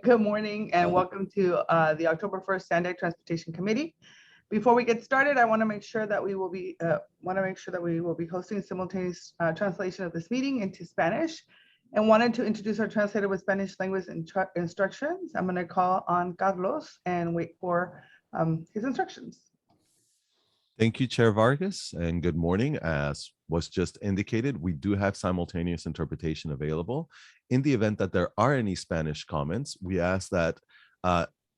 Good morning and welcome to the October 1st Sandag Transportation Committee. Before we get started, I want to make sure that we will be hosting simultaneous translation of this meeting into Spanish, and wanted to introduce our translator with Spanish language instructions. I'm going to call on Carlos and wait for his instructions. Thank you, Chair Vargas, and good morning. As was just indicated, we do have simultaneous interpretation available. In the event that there are any Spanish comments, we ask that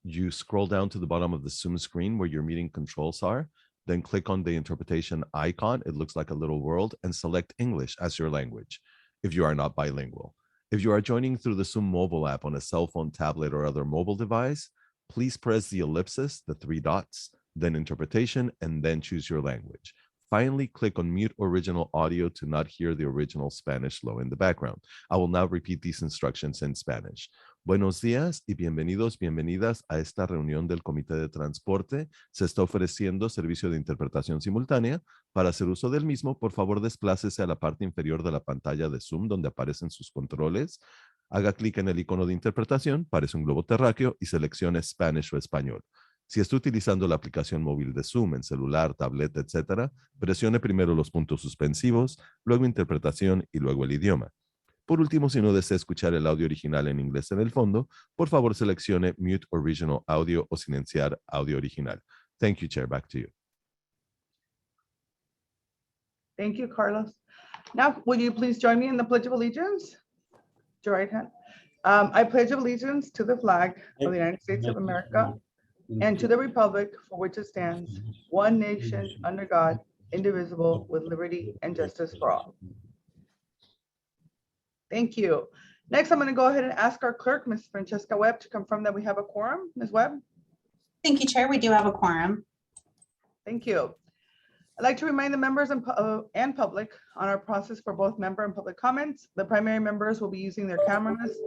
you scroll down to the bottom of the Zoom screen where your meeting controls are, then click on the interpretation icon. It looks like a little world, and select English as your language if you are not bilingual. If you are joining through the Zoom mobile app on a cell phone, tablet, or other mobile device, please press the ellipsis, the 3 dots, then interpretation, and then choose your language. Finally, click on mute original audio to not hear the original Spanish flow in the background. I will now repeat these instructions in Spanish. Buenos días y bienvenidos, bienvenidas a esta reunión del Comité de Transporte. Se está ofreciendo servicio de interpretación simultánea. Para hacer uso del mismo, por favor, desplácese a la parte inferior de la pantalla de Zoom donde aparecen sus controles. Haga clic en el icono de interpretación, parece un globo terráqueo, y seleccione Spanish o español. Si está utilizando la aplicación móvil de Zoom en celular, tableta, etc., presione primero los puntos suspensivos, luego interpretación y luego el idioma. Por último, si no desea escuchar el audio original en inglés en el fondo, por favor seleccione Mute Original Audio o silenciar audio original. Thank you, Chair. Back to you. Thank you, Carlos. Now, would you please join me in the Pledge of Allegiance? Your right hand. I pledge allegiance to the flag of the United States of America and to the republic for which it stands, one nation under God, indivisible, with liberty and justice for all. Thank you. Next, I'm going to go ahead and ask our clerk, Ms. Francesca Webb, to confirm that we have a quorum. Ms. Webb? Thank you, Chair. We do have a quorum. Thank you. I'd like to remind the members and public on our process for both member and public comments. The primary members will be using their cameras,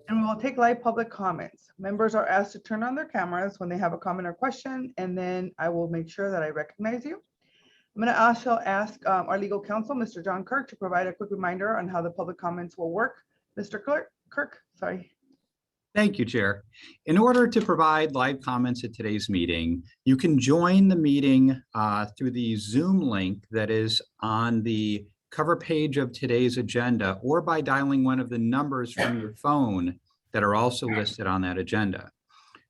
and we will take live public comments. Members are asked to turn on their cameras when they have a comment or question, and then I will make sure that I recognize you. I'm going to also ask our legal counsel, Mr. John Kirk, to provide a quick reminder on how the public comments will work. Mr. Kirk, sorry. Thank you, Chair. In order to provide live comments at today's meeting, you can join the meeting through the Zoom link that is on the cover page of today's agenda, or by dialing one of the numbers from your phone that are also listed on that agenda.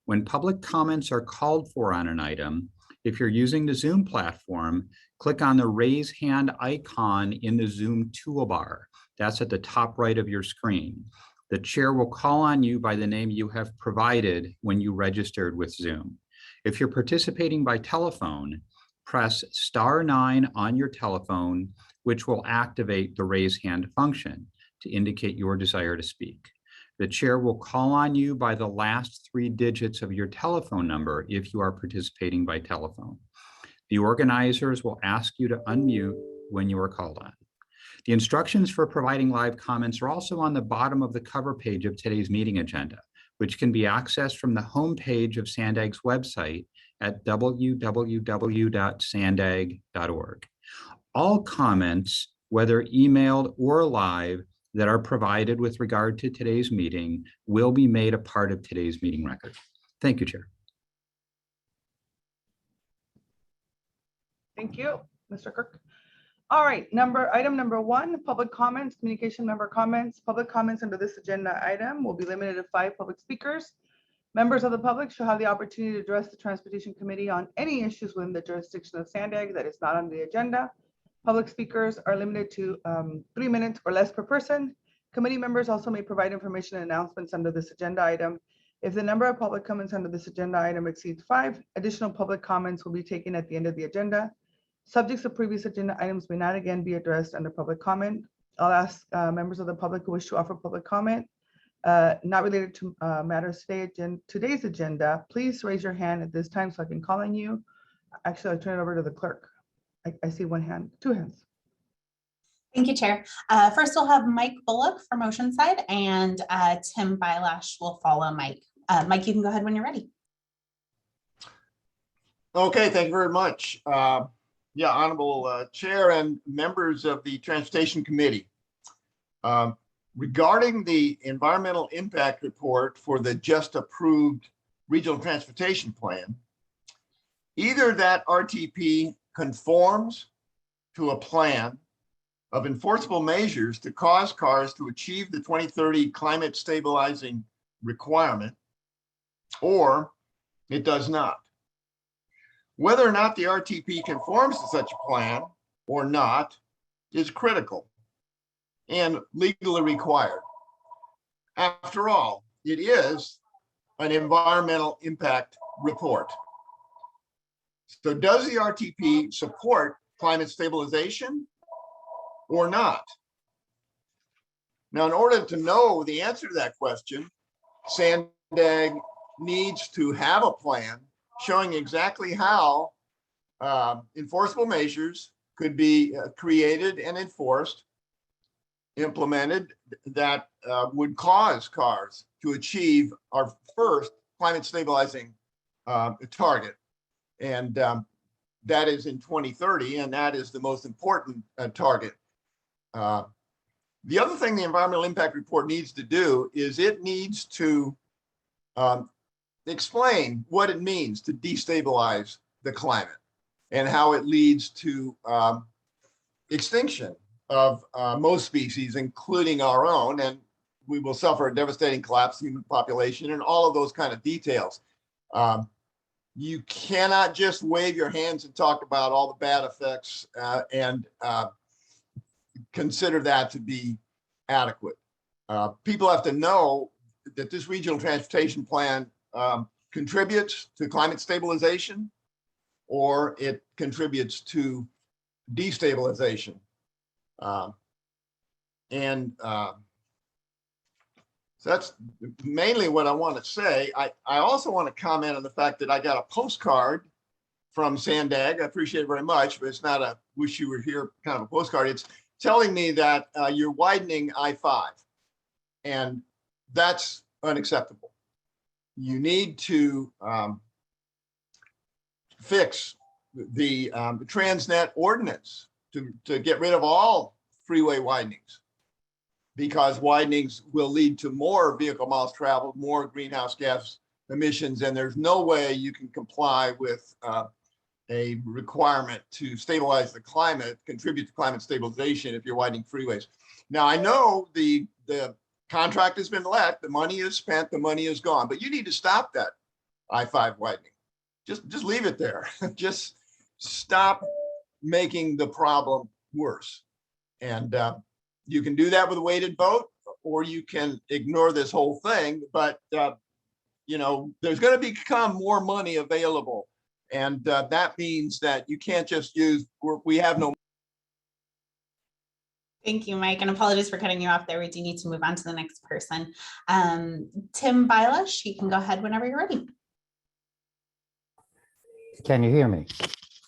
When public comments are called for on an item, if you're using the Zoom platform, click on the raise hand icon in the Zoom toolbar. That's at the top right of your screen. The chair will call on you by the name you have provided when you registered with Zoom. If you're participating by telephone, press *9 on your telephone, which will activate the raise hand function to indicate your desire to speak. The chair will call on you by the last 3 digits of your telephone number if you are participating by telephone. The organizers will ask you to unmute when you are called on. The instructions for providing live comments are also on the bottom of the cover page of today's meeting agenda, which can be accessed from the home page of Sandag's website at www.sandag.org. All comments, whether emailed or live, that are provided with regard to today's meeting will be made a part of today's meeting record. Thank you, Chair. Thank you, Mr. Kirk. All right, item number 1, public comments, communication member comments. Public comments under this agenda item will be limited to 5 public speakers. Members of the public shall have the opportunity to address the Transportation Committee on any issues within the jurisdiction of Sandag that is not on the agenda. Public speakers are limited to 3 minutes or less per person. Committee members also may provide information and announcements under this agenda item. If the number of public comments under this agenda item exceeds 5, additional public comments will be taken at the end of the agenda. Subjects of previous agenda items may not again be addressed under public comment. I'll ask members of the public who wish to offer public comment not related to matters today's agenda, please raise your hand at this time so I can call on you. Actually, I'll turn it over to the clerk. I see 1 hand, 2 hands. Thank you, Chair. First, we'll have Mike Bullock from Oceanside, and Tim Bylash will follow Mike. Mike, you can go ahead when you're ready. Okay, thank you very much. Yeah, Honorable Chair and members of the Transportation Committee. regarding the environmental impact report for the just approved regional transportation plan, either that RTP conforms to a plan of enforceable measures to cause cars to achieve the 2030 climate stabilizing requirement, or it does not. Whether or not the RTP conforms to such a plan or not is critical and legally required. After all, it is an environmental impact report. So does the RTP support climate stabilization or not? Now, in order to know the answer to that question, Sandag needs to have a plan showing exactly how enforceable measures could be created and enforced, implemented, that would cause cars to achieve our first climate stabilizing target. And that is in 2030, and that is the most important target. The other thing the environmental impact report needs to do is it needs to explain what it means to destabilize the climate and how it leads to extinction of most species, including our own, and we will suffer a devastating collapse in human population and all of those kind of details. You cannot just wave your hands and talk about all the bad effects and consider that to be adequate. People have to know that this regional transportation plan contributes to climate stabilization, or it contributes to destabilization. So that's mainly what I want to say. I also want to comment on the fact that I got a postcard from Sandag. I appreciate it very much, but it's not a wish you were here kind of a postcard. It's telling me that you're widening I-5, and that's unacceptable. You need to fix the Transnet ordinance to get rid of all freeway widenings, because widenings will lead to more vehicle miles traveled, more greenhouse gas emissions, and there's no way you can comply with a requirement to stabilize the climate, contribute to climate stabilization if you're widening freeways. Now, I know the contract has been let, the money is spent, the money is gone, but you need to stop that I-5 widening. Just leave it there. Just stop making the problem worse. And you can do that with a weighted vote, or you can ignore this whole thing. But you know, there's going to become more money available, and that means that you can't just use. We have no. Thank you, Mike, and apologies for cutting you off there. We do need to move on to the next person. Tim Bilash, you can go ahead whenever you're ready. Can you hear me?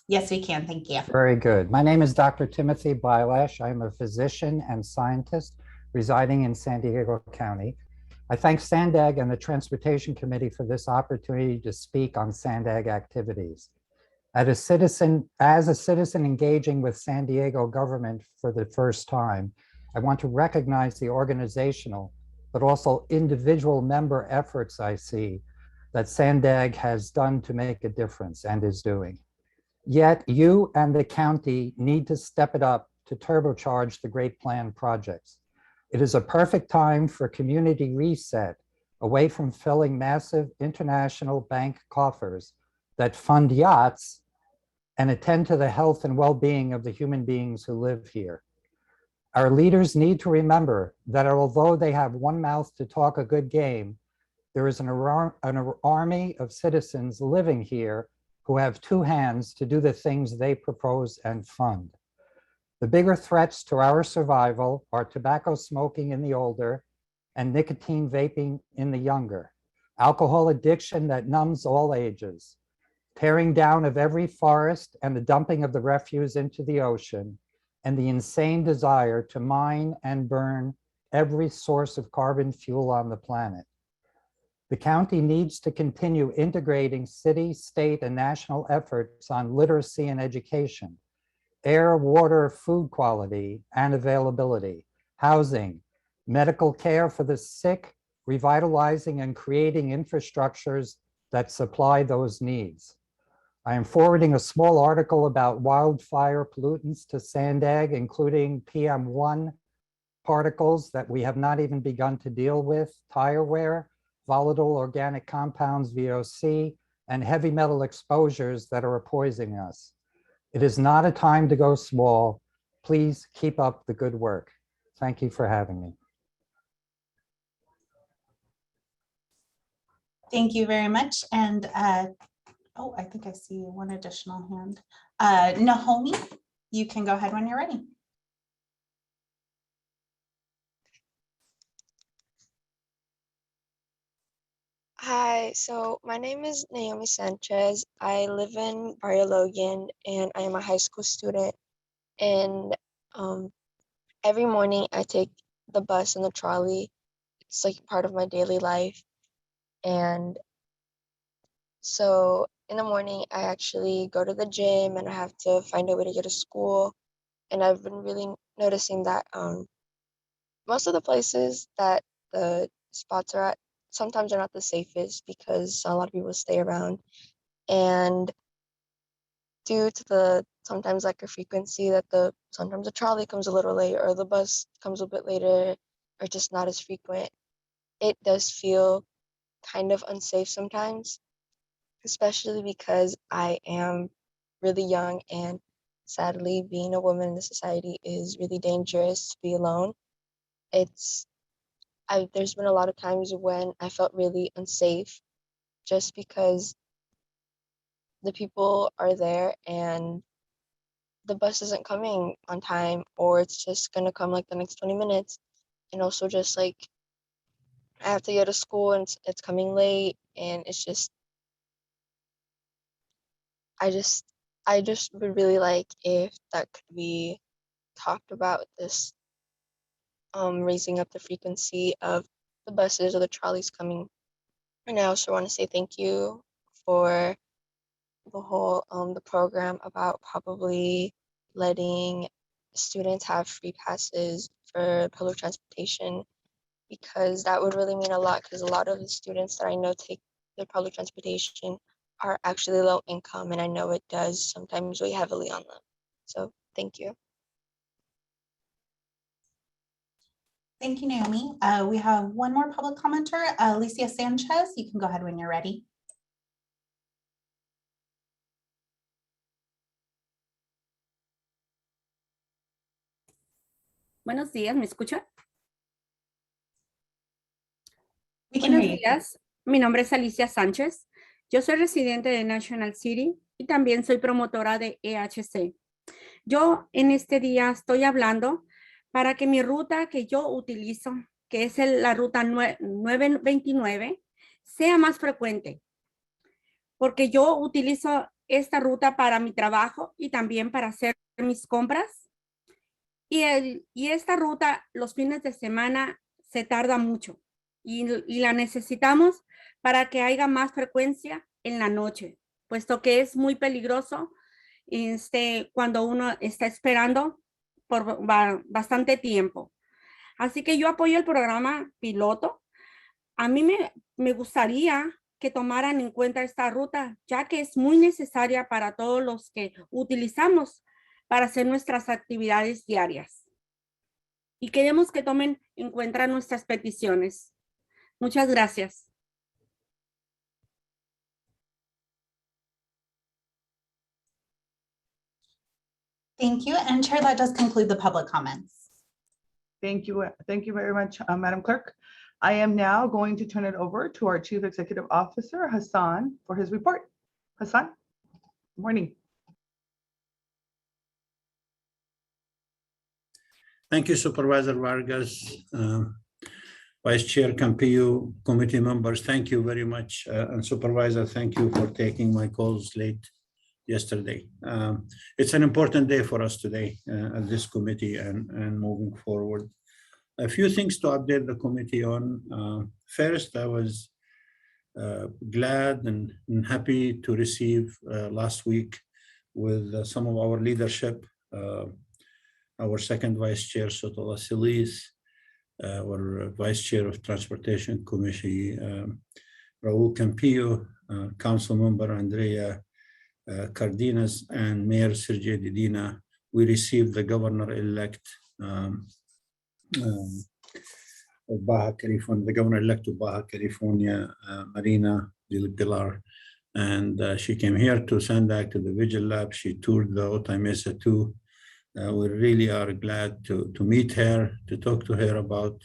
Yes, we can. Thank you. Very good. My name is Dr. Timothy Bilash. I'm a physician and scientist residing in San Diego County. I thank Sandag and the Transportation Committee for this opportunity to speak on Sandag activities. As a citizen engaging with San Diego government for the first time, I want to recognize the organizational, but also individual member efforts I see that Sandag has done to make a difference and is doing. Yet you and the county need to step it up to turbocharge the great plan projects. It is a perfect time for community reset away from filling massive international bank coffers that fund yachts and attend to the health and well-being of the human beings who live here. Our leaders need to remember that although they have one mouth to talk a good game, there is an army of citizens living here who have two hands to do the things they propose and fund. The bigger threats to our survival are tobacco smoking in the older and nicotine vaping in the younger, alcohol addiction that numbs all ages, tearing down of every forest and the dumping of the refuse into the ocean, and the insane desire to mine and burn every source of carbon fuel on the planet. The county needs to continue integrating city, state, and national efforts on literacy and education, air, water, food quality and availability, housing, medical care for the sick, revitalizing and creating infrastructures that supply those needs. I am forwarding a small article about wildfire pollutants to Sandag, including PM1 particles that we have not even begun to deal with, tire wear, volatile organic compounds, VOC, and heavy metal exposures that are poisoning us. It is not a time to go small. Please keep up the good work. Thank you for having me. Thank you very much. And oh, I think I see one additional hand. Naomi, you can go ahead when you're ready. Hi, so my name is Naomi Sanchez. I live in Barrio Logan and I am a high school student. And every morning I take the bus and the trolley. It's like part of my daily life. And so in the morning, I actually go to the gym and I have to find a way to get to school. And I've been really noticing that most of the places that the spots are at sometimes are not the safest because a lot of people stay around. And due to the sometimes like a frequency that sometimes the trolley comes a little late or the bus comes a bit later or just not as frequent, it does feel kind of unsafe sometimes, especially because I am really young and sadly being a woman in the society is really dangerous to be alone. There's been a lot of times when I felt really unsafe just because the people are there and the bus isn't coming on time or it's just gonna come like the next 20 minutes. And also just like I have to go to school and it's coming late and it's just I just would really like if that could be talked about, this raising up the frequency of the buses or the trolleys coming. And I also want to say thank you for the whole the program about probably letting students have free passes for public transportation, because that would really mean a lot, because a lot of the students that I know take the public transportation are actually low income, and I know it does sometimes weigh heavily on them. So thank you. Thank you, Naomi. We have one more public commenter, Alicia Sanchez. You can go ahead when you're ready. Buenos días, ¿me escucha? We can Buenos hear you. días, mi nombre es Alicia Sánchez. Yo soy residente de National City y también soy promotora de EHC. Yo en este día estoy hablando para que mi ruta que yo utilizo, que es la ruta 929, sea más frecuente. Porque yo utilizo esta ruta para mi trabajo y también para hacer mis compras. Y esta ruta los fines de semana se tarda mucho y la necesitamos para que haya más frecuencia en la noche, puesto que es muy peligroso cuando uno está esperando por bastante tiempo. Así que yo apoyo el programa piloto. A mí me gustaría que tomaran en cuenta esta ruta, ya que es muy necesaria para todos los que utilizamos para hacer nuestras actividades diarias. Y queremos que tomen en cuenta nuestras peticiones. Muchas gracias. Thank you. And Chair, that does conclude the public comments. Thank you. Thank you very much, Madam Clerk. I am now going to turn it over to our Chief Executive Officer, Hassan, for his report. Hassan, good morning. Thank you, Supervisor Vargas, Vice Chair Campillo, committee members. Thank you very much. And Supervisor, thank you for taking my calls late yesterday. It's an important day for us today at this committee and moving forward. A few things to update the committee on. First, I was glad and happy to receive last week with some of our leadership, our second Vice Chair, Soto Vasilis, our Vice Chair of Transportation Committee, Raul Campillo, Council Member Andrea Cardenas, and Mayor Sergio Dedina. We received the Governor-elect of Baja California, the Governor-elect of Baja California, Marina del Pilar. And she came here to Sandag to the Vigil Lab. She toured the Otay Mesa 2. We really are glad to meet her, to talk to her about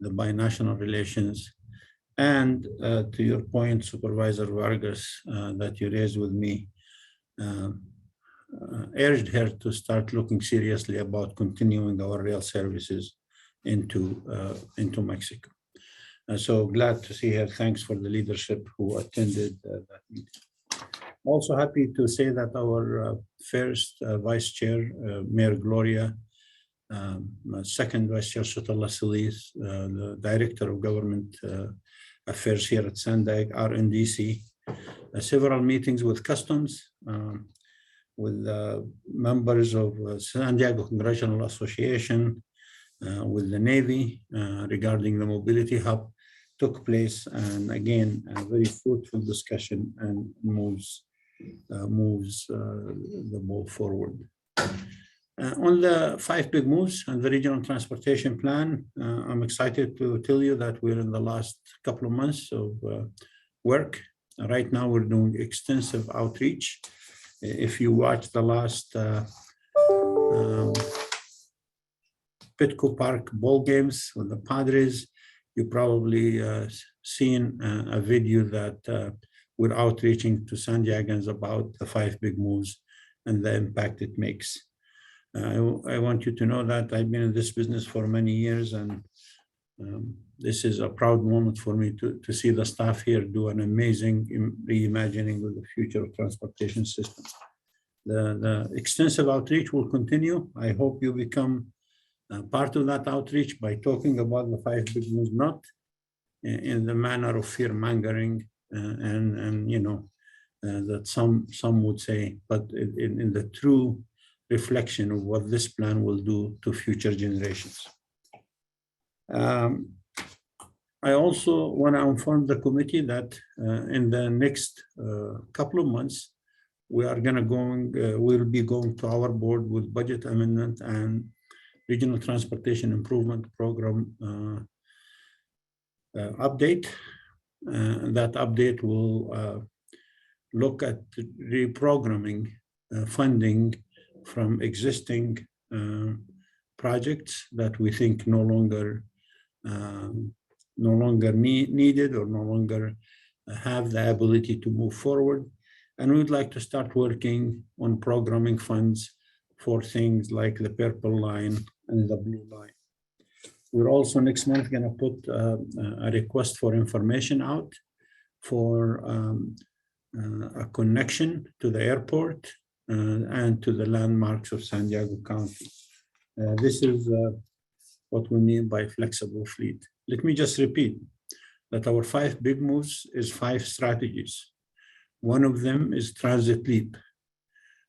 the binational relations. And to your point, Supervisor Vargas, that you raised with me, urged her to start looking seriously about continuing our rail services into Mexico. So glad to see her. Thanks for the leadership who attended that meeting. Also happy to say that our first Vice Chair, Mayor Gloria, second Vice Chair Sotala Solis, the Director of Government Affairs here at Sandag are in DC. Several meetings with Customs, with members of San Diego Congressional Association, with the Navy regarding the mobility hub took place, and again, a very fruitful discussion and moves the ball forward. On the 5 big moves and the regional transportation plan, I'm excited to tell you that we're in the last couple of months of work. Right now, we're doing extensive outreach. If you watch the last Petco Park ball games with the Padres, you probably seen a video that we're outreaching to San Diegans about the 5 big moves and the impact it makes. I want you to know that I've been in this business for many years, and this is a proud moment for me to see the staff here do an amazing reimagining of the future of transportation system. The extensive outreach will continue. I hope you become part of that outreach by talking about the 5 big moves, not in the manner of fear mongering and you know that some would say, but in the true reflection of what this plan will do to future generations. I also want to inform the committee that in the next couple of months, we'll be going to our board with budget amendment and regional transportation improvement program update. That update will look at reprogramming funding from existing projects that we think no longer needed or no longer have the ability to move forward. And we'd like to start working on programming funds for things like the purple line and the blue line. We're also next month going to put a request for information out for a connection to the airport and to the landmarks of San Diego County. This is what we mean by flexible fleet. Let me just repeat that our 5 big moves is 5 strategies. One of them is Transit Leap.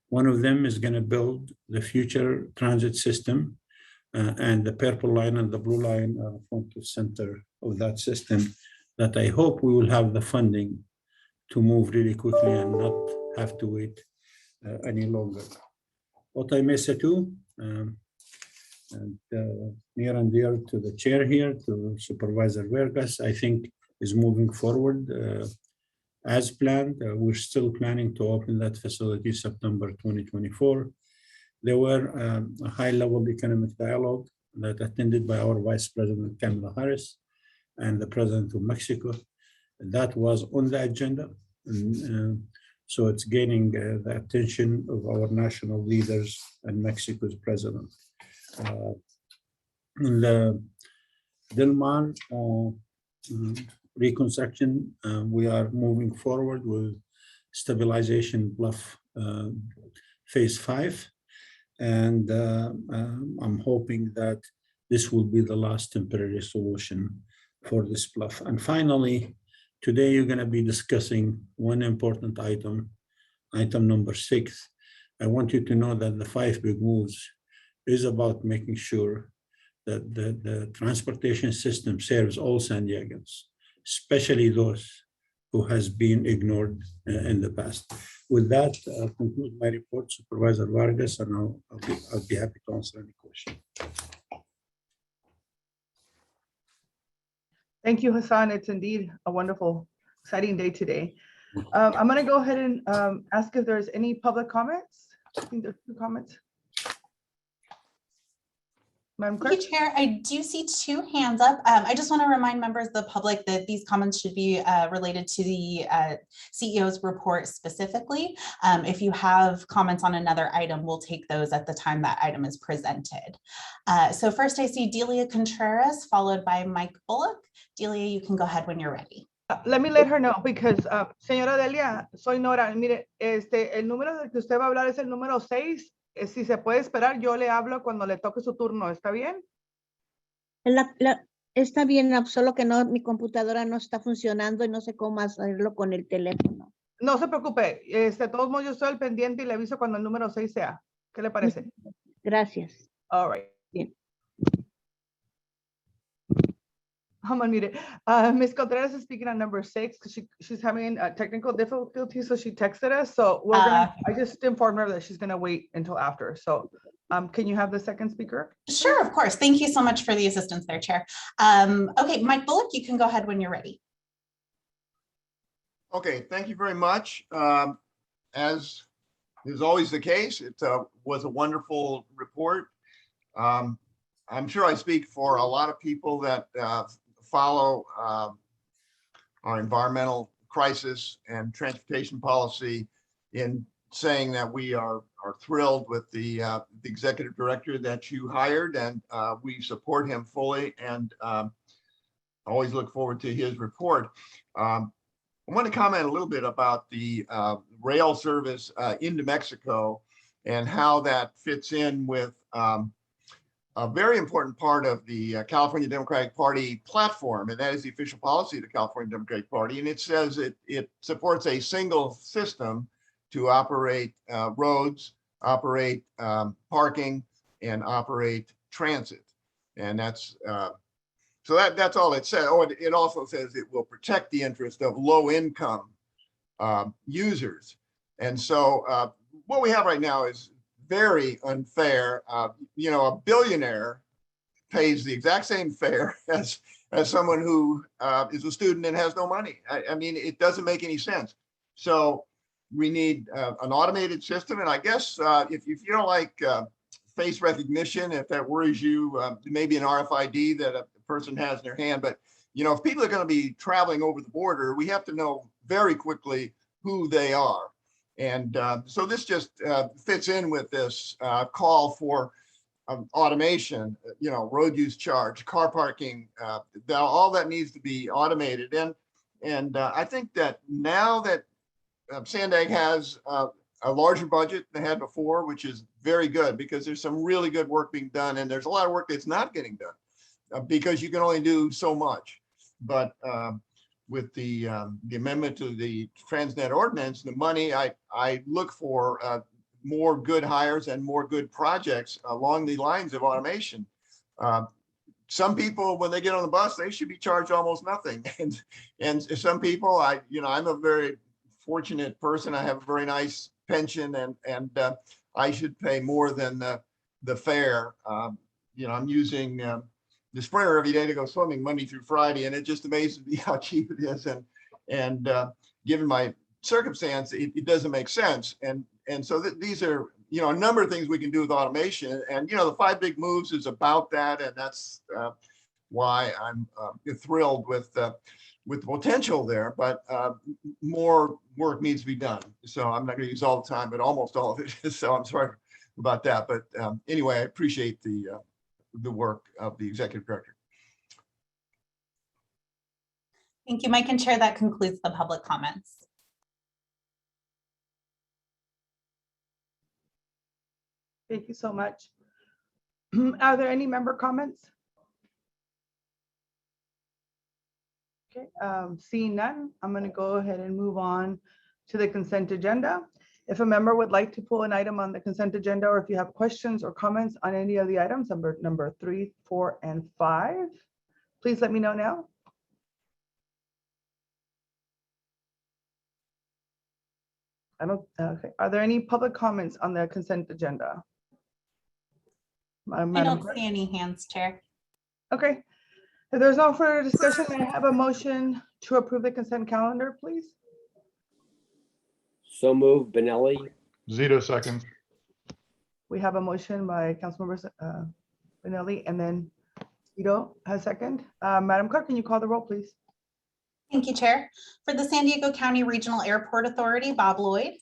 One of them is going to build the future transit system, and the purple line and the blue line are front to center of that system, that I hope we will have the funding to move really quickly and not have to wait any longer. Otay Mesa 2, and near and dear to the chair here, to Supervisor Vargas, I think is moving forward as planned. We're still planning to open that facility September 2024. There were a high-level economic dialogue that attended by our Vice President Kamala Harris and the President of Mexico. That was on the agenda. And, so it's gaining the attention of our national leaders and Mexico's president. In the Del Mar reconstruction, we are moving forward with stabilization bluff phase 5. And I'm hoping that this will be the last temporary solution for this bluff. And finally, today you're going to be discussing one important item number 6. I want you to know that the 5 big moves is about making sure that the transportation system serves all San Diegans, especially those who has been ignored in the past. With that, I'll conclude my report, Supervisor Vargas, and I'll be happy to answer any question. Thank you, Hassan. It's indeed a wonderful, exciting day today. I'm going to go ahead and ask if there's any public comments. I think there's 2 comments. Madam Clerk? Thank you, Chair. I do see 2 hands up. I just want to remind members of the public that these comments should be related to the CEO's report specifically. If you have comments on another item, we'll take those at the time that item is presented. So first I see Delia Contreras, followed by Mike Bullock. Delia, you can go ahead when you're ready. Let me let her know because, señora Delia, soy Nora. Mire, el número del que usted va a hablar es el número 6. Si se puede esperar, yo le hablo cuando le toque su turno. ¿Está bien? Está bien, solo que no, mi computadora no está funcionando y no sé cómo hacerlo con el teléfono. No se preocupe. De todos modos, yo estoy al pendiente y le aviso cuando el número 6 sea. ¿Qué le parece? Gracias. All right. Bien. I'm unmuted. Ms. Contreras is speaking on number 6 because she's having technical difficulties, so she texted us. So we're I just informed her that she's gonna wait until after. So can you have the second speaker? Sure, of course. Thank you so much for the assistance there, Chair. Okay, Mike Bullock, you can go ahead when you're ready. Okay, thank you very much. As is always the case, it was a wonderful report. I'm sure I speak for a lot of people that follow our environmental crisis and transportation policy in saying that we are thrilled with the executive director that you hired, and we support him fully, and always look forward to his report. I want to comment a little bit about the rail service into Mexico and how that fits in with a very important part of the California Democratic Party platform, and that is the official policy of the California Democratic Party. And it says it supports a single system to operate roads, operate parking, and operate transit. And that's so that's all it says. Oh, it also says it will protect the interest of low-income users. And so what we have right now is very unfair. You know, a billionaire pays the exact same fare as someone who is a student and has no money. I mean, it doesn't make any sense. So we need an automated system. And I guess if you don't like face recognition, if that worries you, maybe an RFID that a person has in their hand. But, you know, if people are going to be traveling over the border, we have to know very quickly who they are. And so this just fits in with this call for automation, you know, road use charge, car parking, all that needs to be automated. And I think that now that Sandag has a larger budget than they had before, which is very good because there's some really good work being done, and there's a lot of work that's not getting done because you can only do so much. But with the amendment to the Transnet ordinance, the money, I look for more good hires and more good projects along the lines of automation. Some people, when they get on the bus, they should be charged almost nothing. And some people, I'm a very fortunate person. I have a very nice pension, and I should pay more than the fare. I'm using the Sprinter every day to go swimming Monday through Friday, and it just amazes me how cheap it is. And given my circumstance, it doesn't make sense. And so these are, a number of things we can do with automation. And, the 5 big moves is about that. And that's why I'm thrilled with the potential there, but more work needs to be done. So I'm not going to use all the time, but almost all of it. So I'm sorry about that. But anyway, I appreciate the work of the executive director. Thank you, Mike and Chair. That concludes the public comments. Thank you so much. Are there any member comments? Okay, seeing none, I'm going to go ahead and move on to the consent agenda. If a member would like to pull an item on the consent agenda, or if you have questions or comments on any of the items, number 3, 4, and 5, please let me know now. I don't, okay. Are there any public comments on the consent agenda? I Madam don't Clerk? see any hands, Chair. Okay. If there's no further discussion, may I have a motion to approve the consent calendar, please? So move Benelli. Zito second. We have a motion by Councilmember Benelli, and then Ito has second. Madam Clerk, can you call the roll, please? Thank you, Chair. For the San Diego County Regional Airport Authority, Bob Lloyd.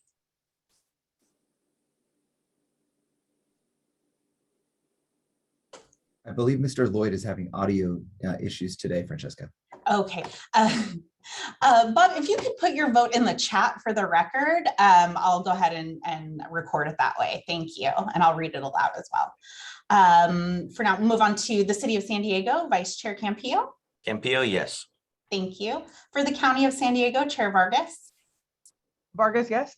I believe Mr. Lloyd is having audio issues today, Francesca. Okay. Bob, if you could put your vote in the chat for the record, I'll go ahead and record it that way. Thank you. And I'll read it aloud as well. For now, we'll move on to the City of San Diego, Vice Chair Campillo. Campillo, yes. Thank you. For the County of San Diego, Chair Vargas. Vargas, yes.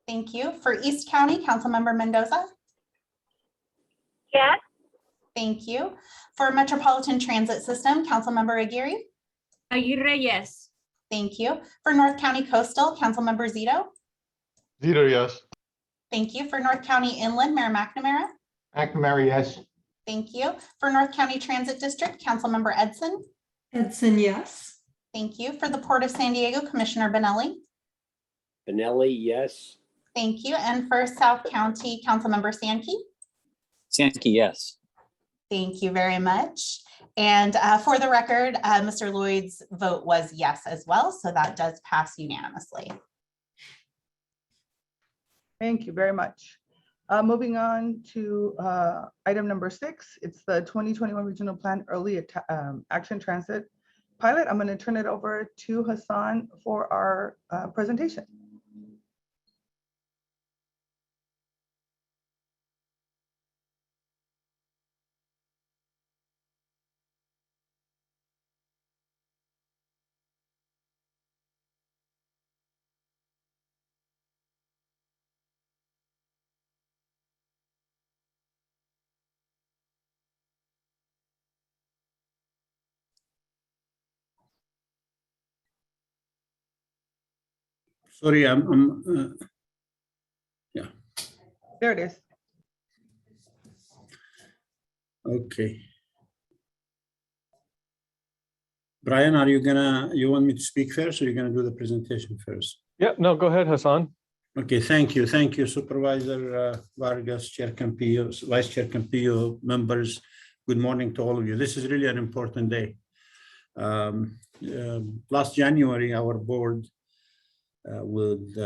Thank you. For East County, Councilmember Mendoza. Yes. Thank you. For Metropolitan Transit System, Councilmember Aguirre. Aguirre, yes. Thank you. For North County Coastal, Councilmember Zito. Zito, yes. Thank you. For North County Inland, Mayor McNamara. McNamara, yes. Thank you. For North County Transit District, Councilmember Edson. Edson, yes. Thank you. For the Port of San Diego, Commissioner Benelli. Benelli, yes. Thank you. And for South County, Councilmember Sankey. Sankey, yes. Thank you very much. And for the record, Mr. Lloyd's vote was yes as well, so that does pass unanimously. Thank you very much. Moving on to item number 6, it's the 2021 Regional Plan Early Action Transit Pilot. I'm going to turn it over to Hassan for our presentation. Sorry, yeah. There it is. Okay. Brian, you want me to speak first, or you're gonna do the presentation first? Yeah, no, go ahead, Hassan. Okay, thank you. Thank you, Supervisor Vargas, Chair Campillo, Vice Chair Campillo, members. Good morning to all of you. This is really an important day. Last January, our board, with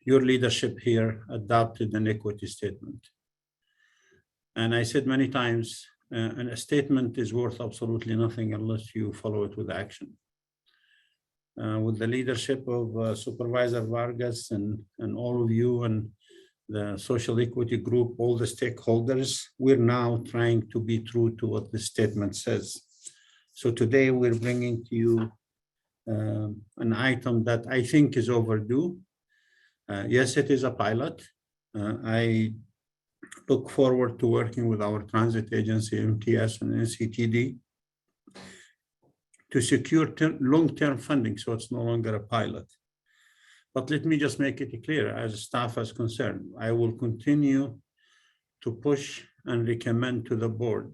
your leadership here, adopted an equity statement. And I said many times, and a statement is worth absolutely nothing unless you follow it with action. With the leadership of Supervisor Vargas and all of you and the social equity group, all the stakeholders, we're now trying to be true to what the statement says. So today we're bringing to you an item that I think is overdue. Yes, it is a pilot. I look forward to working with our transit agency, MTS and NCTD, to secure long-term funding, so it's no longer a pilot. But let me just make it clear, as staff is concerned, I will continue to push and recommend to the board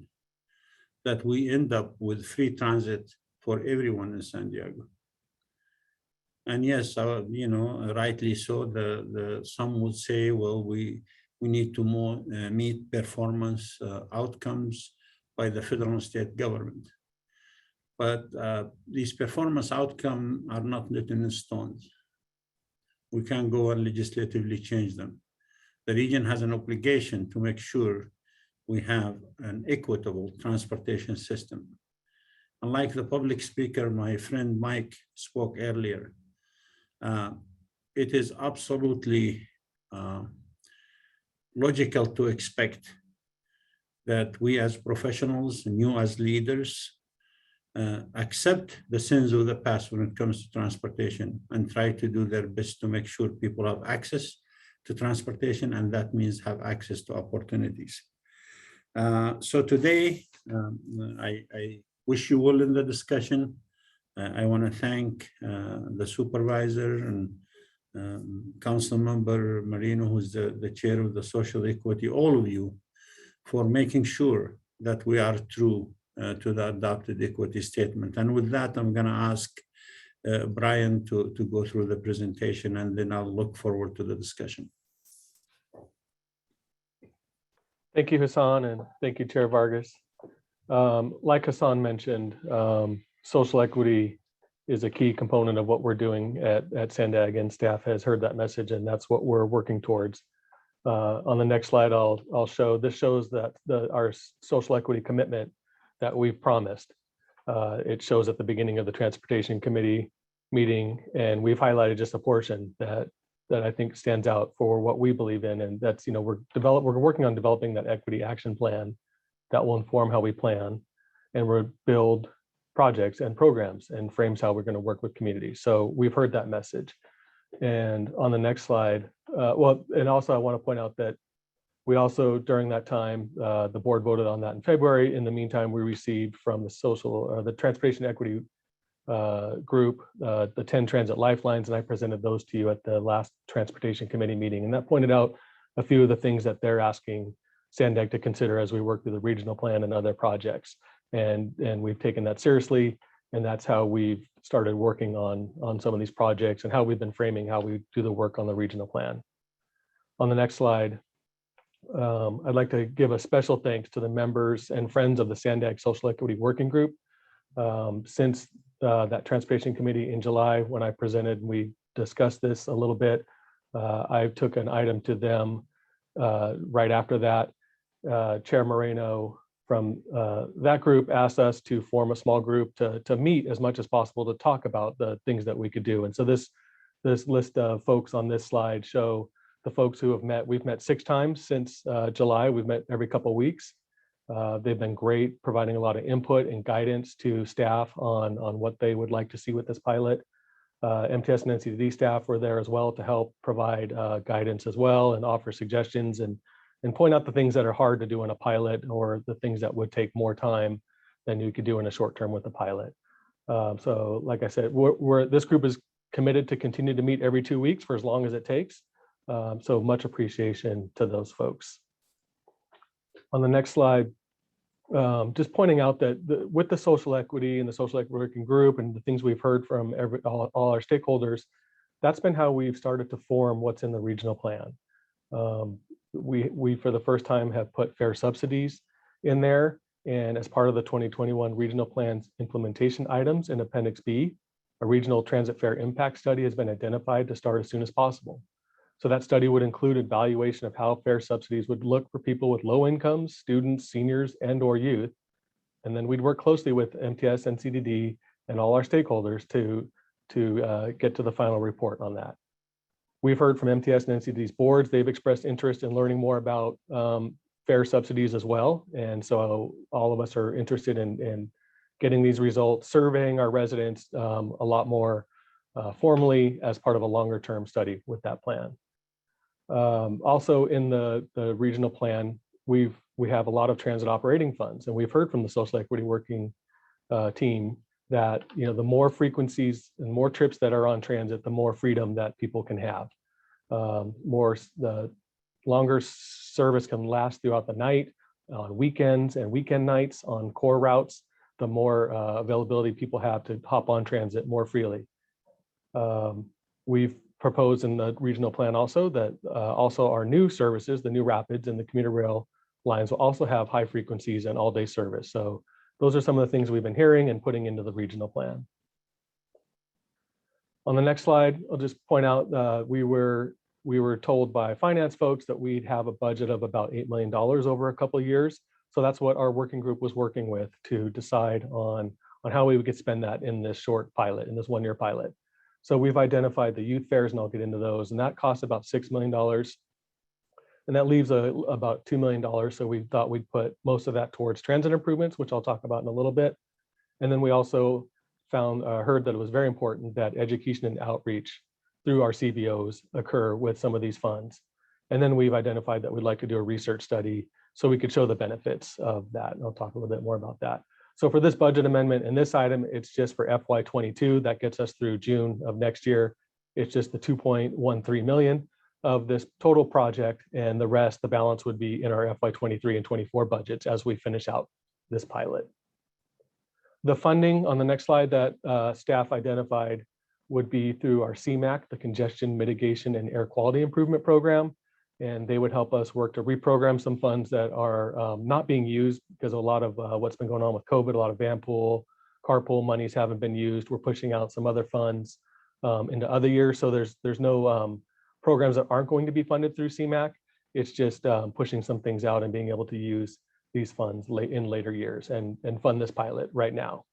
that we end up with free transit for everyone in San Diego. And yes, rightly so, some would say, well, we need to meet performance outcomes by the federal and state government. But these performance outcomes are not written in stone. We can't go and legislatively change them. The region has an obligation to make sure we have an equitable transportation system. Unlike the public speaker, my friend Mike spoke earlier, it is absolutely logical to expect that we as professionals and you as leaders accept the sins of the past when it comes to transportation and try to do their best to make sure people have access to transportation, and that means have access to opportunities. So today, I wish you well in the discussion. I want to thank the supervisor and Council Member Marino, who's the chair of the Social Equity, all of you, for making sure that we are true to the adopted equity statement. And with that, I'm going to ask Brian to go through the presentation, and then I'll look forward to the discussion. Thank you, Hassan, and thank you, Chair Vargas. Like Hassan mentioned, social equity is a key component of what we're doing at Sandag, and staff has heard that message, and that's what we're working towards. On the next slide, I'll show, this shows that our social equity commitment that we've promised. It shows at the beginning of the Transportation Committee meeting, and we've highlighted just a portion that I think stands out for what we believe in, and that's, we're working on developing that equity action plan that will inform how we plan, and we'll build projects and programs and frames how we're going to work with communities. So we've heard that message. And on the next slide, and also I want to point out that we also, during that time, the board voted on that in February. In the meantime, we received from the Transportation Equity group, the 10 transit lifelines, and I presented those to you at the last Transportation Committee meeting. And that pointed out a few of the things that they're asking Sandag to consider as we work through the regional plan and other projects. And we've taken that seriously. And that's how we've started working on some of these projects and how we've been framing how we do the work on the regional plan. On the next slide, I'd like to give a special thanks to the members and friends of the Sandag Social Equity Working Group. Since that Transportation Committee in July, when I presented, we discussed this a little bit. I took an item to them right after that. Chair Moreno from that group asked us to form a small group to meet as much as possible to talk about the things that we could do. And so this list of folks on this slide show the folks who have met. We've met 6 times since July. We've met every couple of weeks. They've been great, providing a lot of input and guidance to staff on what they would like to see with this pilot. MTS and NCDD staff were there as well to help provide guidance as well and offer suggestions and point out the things that are hard to do in a pilot, or the things that would take more time than you could do in a short term with the pilot. So like I said, this group is committed to continue to meet every 2 weeks for as long as it takes. So much appreciation to those folks. On the next slide, just pointing out that with the social equity and the social equity working group and the things we've heard from all our stakeholders, that's been how we've started to form what's in the regional plan. We for the first time have put fare subsidies in there, and as part of the 2021 regional plan's implementation items in Appendix B, a regional transit fare impact study has been identified to start as soon as possible. So that study would include evaluation of how fare subsidies would look for people with low incomes, students, seniors, and/or youth. And then we'd work closely with MTS, NCDD, and all our stakeholders to get to the final report on that. We've heard from MTS and NCDD's boards. They've expressed interest in learning more about fare subsidies as well. And so all of us are interested in getting these results, surveying our residents a lot more formally as part of a longer term study with that plan. Also in the regional plan, we have a lot of transit operating funds, and we've heard from the social equity working team that the more frequencies and more trips that are on transit, the more freedom that people can have. The longer service can last throughout the night, on weekends and weekend nights on core routes, the more availability people have to hop on transit more freely. We've proposed in the regional plan also that also our new services, the new rapids and the commuter rail lines, will also have high frequencies and all day service. So those are some of the things we've been hearing and putting into the regional plan. On the next slide, I'll just point out we were told by finance folks that we'd have a budget of about $8 million over a couple of years. So that's what our working group was working with to decide on how we could spend that in this short pilot, in this 1-year pilot. So we've identified the youth fares, and I'll get into those, and that costs about $6 million. And that leaves about $2 million. So we thought we'd put most of that towards transit improvements, which I'll talk about in a little bit. And then we also heard that it was very important that education and outreach through our CBOs occur with some of these funds. And then we've identified that we'd like to do a research study so we could show the benefits of that. And I'll talk a little bit more about that. So for this budget amendment and this item, it's just for FY22. That gets us through June of next year. It's just the 2.13 million of this total project, and the rest, the balance would be in our FY23 and 24 budgets as we finish out this pilot. The funding on the next slide that staff identified would be through our CMAQ, the Congestion Mitigation and Air Quality Improvement Program. And they would help us work to reprogram some funds that are not being used because a lot of what's been going on with COVID, a lot of van pool, carpool monies haven't been used. We're pushing out some other funds into other years. So there's no programs that aren't going to be funded through CMAQ. It's just pushing some things out and being able to use these funds in later years and fund this pilot right now.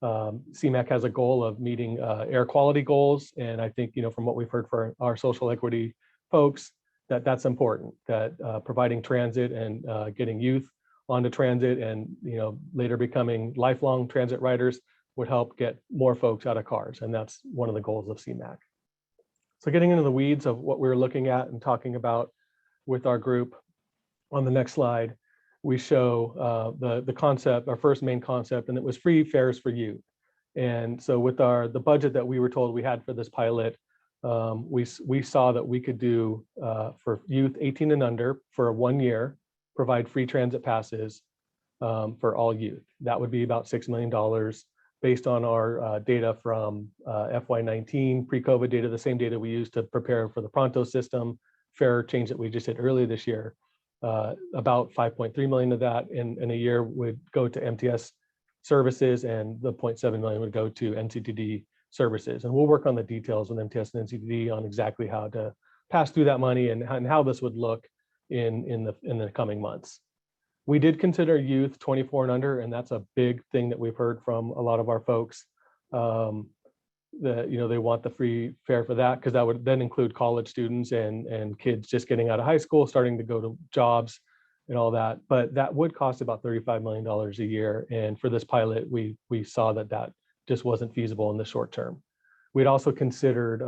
CMAQ has a goal of meeting air quality goals. And I think, from what we've heard for our social equity folks, that's important, that providing transit and getting youth onto transit and, later becoming lifelong transit riders would help get more folks out of cars. And that's one of the goals of CMAQ. So getting into the weeds of what we're looking at and talking about with our group, on the next slide, we show the concept, our first main concept, and it was free fares for youth. And so with the budget that we were told we had for this pilot, we saw that we could do for youth 18 and under for 1 year, provide free transit passes for all youth. That would be about $6 million based on our data from FY19, pre-COVID data, the same data we used to prepare for the Pronto system, fare change that we just did earlier this year. About 5.3 million of that in a year would go to MTS services, and the 0.7 million would go to NCTD services. And we'll work on the details with MTS and NCTD on exactly how to pass through that money and how this would look in the coming months. We did consider youth 24 and under, and that's a big thing that we've heard from a lot of our folks. That they want the free fare for that, because that would then include college students and kids just getting out of high school, starting to go to jobs and all that. But that would cost about $35 million a year. And for this pilot, we saw that just wasn't feasible in the short term. We'd also considered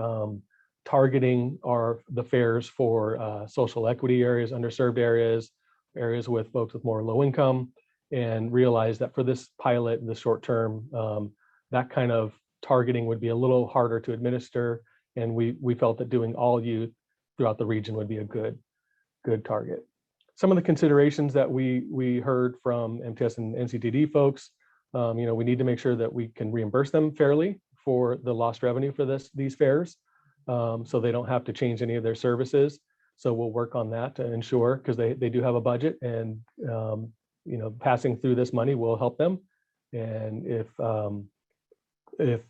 targeting the fares for social equity areas, underserved areas with folks with more low income, and realized that for this pilot in the short term, that kind of targeting would be a little harder to administer. And we felt that doing all youth throughout the region would be a good target. Some of the considerations that we heard from MTS and NCTD folks, we need to make sure that we can reimburse them fairly for the lost revenue for these fares, so they don't have to change any of their services. So we'll work on that to ensure, because they do have a budget, and passing through this money will help them. And if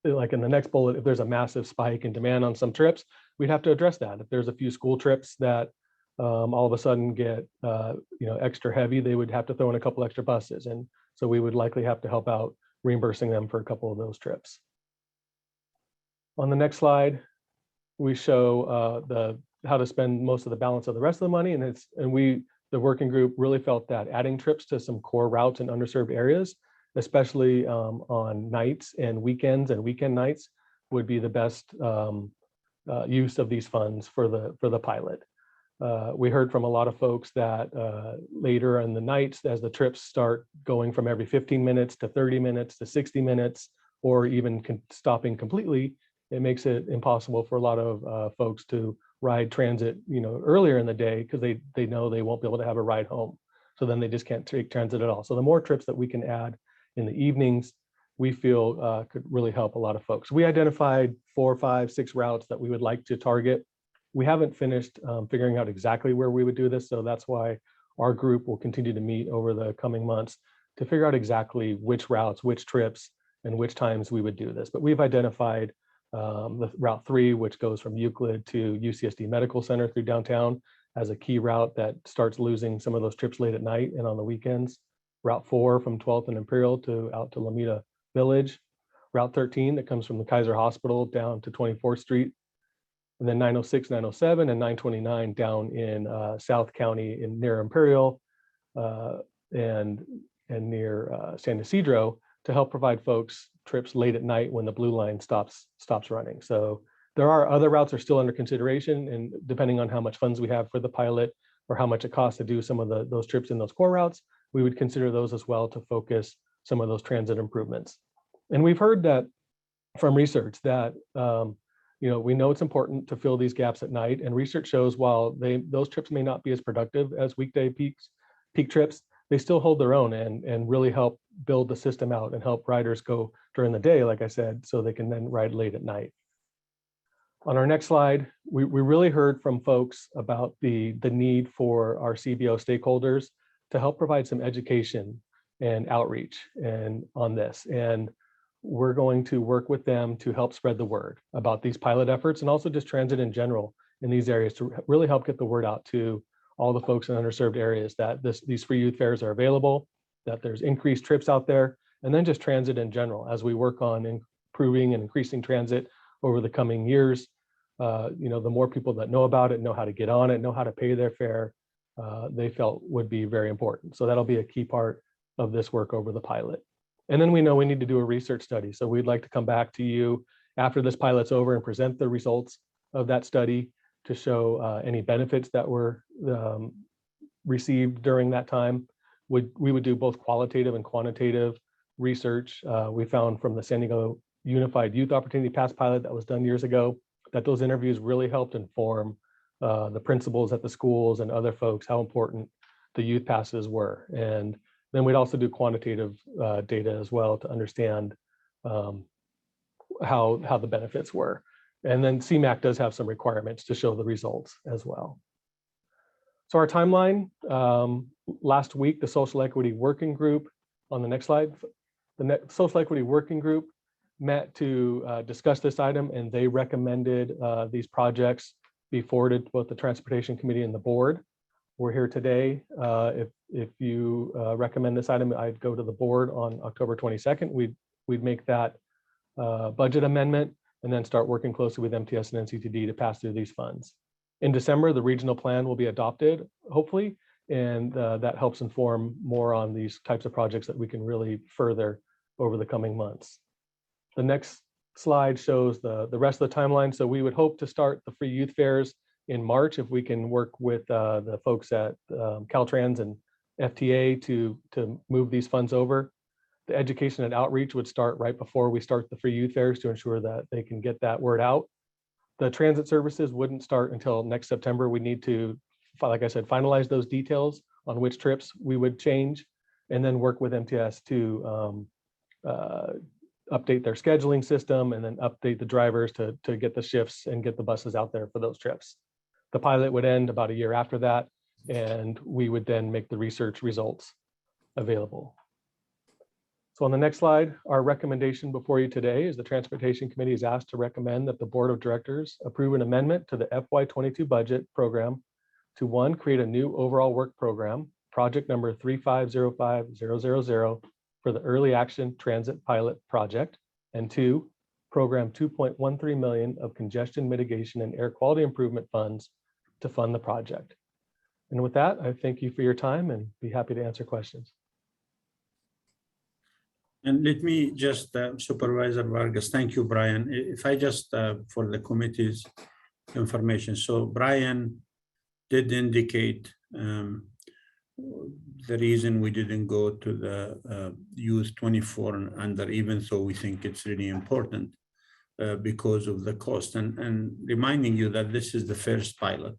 like in the next bullet, if there's a massive spike in demand on some trips, we'd have to address that. If there's a few school trips that all of a sudden get extra heavy, they would have to throw in a couple extra buses. And so we would likely have to help out reimbursing them for a couple of those trips. On the next slide, we show how to spend most of the balance of the rest of the money. And the working group really felt that adding trips to some core routes in underserved areas, especially on nights and weekends and weekend nights, would be the best use of these funds for the pilot. We heard from a lot of folks that later in the nights, as the trips start going from every 15 minutes to 30 minutes to 60 minutes, or even stopping completely, it makes it impossible for a lot of folks to ride transit, earlier in the day, because they know they won't be able to have a ride home. So then they just can't take transit at all. So the more trips that we can add in the evenings, we feel could really help a lot of folks. We identified 4, 5, 6 routes that we would like to target. We haven't finished figuring out exactly where we would do this. So that's why our group will continue to meet over the coming months to figure out exactly which routes, which trips, and which times we would do this. But we've identified the Route 3, which goes from Euclid to UCSD Medical Center through downtown, as a key route that starts losing some of those trips late at night and on the weekends. Route 4 from 12th and Imperial out to Lomita Village. Route 13 that comes from the Kaiser Hospital down to 24th Street. And then 906, 907, and 929 down in South County near Imperial and near San Ysidro, to help provide folks trips late at night when the blue line stops running. So There are other routes are still under consideration, and depending on how much funds we have for the pilot or how much it costs to do some of those trips in those core routes, we would consider those as well to focus some of those transit improvements. And we've heard that from research that we know it's important to fill these gaps at night, and research shows while those trips may not be as productive as weekday peak trips, they still hold their own and really help build the system out and help riders go during the day, like I said, so they can then ride late at night. On our next slide, we really heard from folks about the need for our CBO stakeholders to help provide some education and outreach and on this. And we're going to work with them to help spread the word about these pilot efforts and also just transit in general in these areas to really help get the word out to all the folks in underserved areas that these free youth fares are available, that there's increased trips out there, and then just transit in general as we work on improving and increasing transit over the coming years. The more people that know about it, know how to get on it, know how to pay their fare, they felt would be very important. So that'll be a key part of this work over the pilot. And then we know we need to do a research study. So we'd like to come back to you after this pilot's over and present the results of that study to show any benefits that were received during that time. We would do both qualitative and quantitative research. We found from the San Diego Unified Youth Opportunity Pass pilot that was done years ago that those interviews really helped inform the principals at the schools and other folks how important the youth passes were. And then we'd also do quantitative data as well to understand how the benefits were. And then CMAQ does have some requirements to show the results as well. So our timeline, last week, the Social Equity Working Group, on the next slide, Social Equity Working Group met to discuss this item, and they recommended these projects be forwarded to both the Transportation Committee and the board. We're here today. If you recommend this item, I'd go to the board on October 22nd. We'd make that budget amendment and then start working closely with MTS and NCTD to pass through these funds. In December, the regional plan will be adopted, hopefully, and that helps inform more on these types of projects that we can really further over the coming months. The next slide shows the rest of the timeline. So we would hope to start the free youth fairs in March if we can work with the folks at Caltrans and FTA to move these funds over. The education and outreach would start right before we start the free youth fairs to ensure that they can get that word out. The transit services wouldn't start until next September. We need to, like I said, finalize those details on which trips we would change and then work with MTS to update their scheduling system and then update the drivers to get the shifts and get the buses out there for those trips. The pilot would end about a year after that, and we would then make the research results available. So on the next slide, our recommendation before you today is the Transportation Committee is asked to recommend that the Board of Directors approve an amendment to the FY22 budget program to 1, create a new overall work program, project number 3505000 for the Early Action Transit Pilot Project, and 2, program 2.13 million of congestion mitigation and air quality improvement funds to fund the project. And with that, I thank you for your time and be happy to answer questions. And let me just, Supervisor Vargas, thank you, Brian. If I just, for the committee's information. So Brian did indicate the reason we didn't go to the youth 24 and under, even though we think it's really important because of the cost. And reminding you that this is the first pilot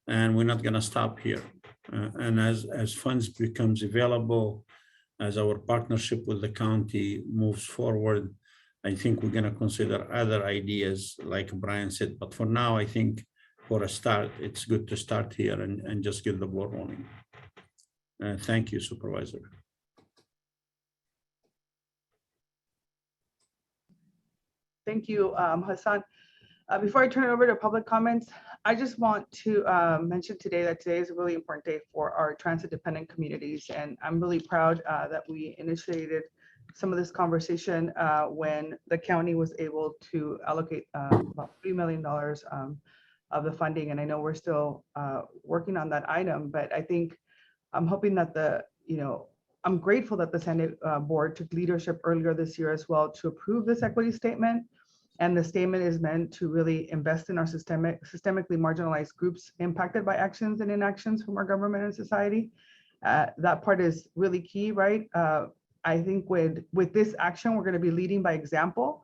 and we're not gonna stop here. And as funds becomes available, as our partnership with the county moves forward, I think we're gonna consider other ideas like Brian said, but for now, I think for a start, it's good to start here and just get the ball rolling. Thank you, Supervisor. Thank you, Hassan. Before I turn it over to public comments, I just want to mention today that today is a really important day for our transit-dependent communities, and I'm really proud that we initiated some of this conversation when the county was able to allocate about $3 million of the funding, and I know we're still working on that item, but I think I'm hoping that I'm grateful that the Senate board took leadership earlier this year as well to approve this equity statement. And the statement is meant to really invest in our systemically marginalized groups impacted by actions and inactions from our government and society. That part is really key, right? I think with this action, we're going to be leading by example.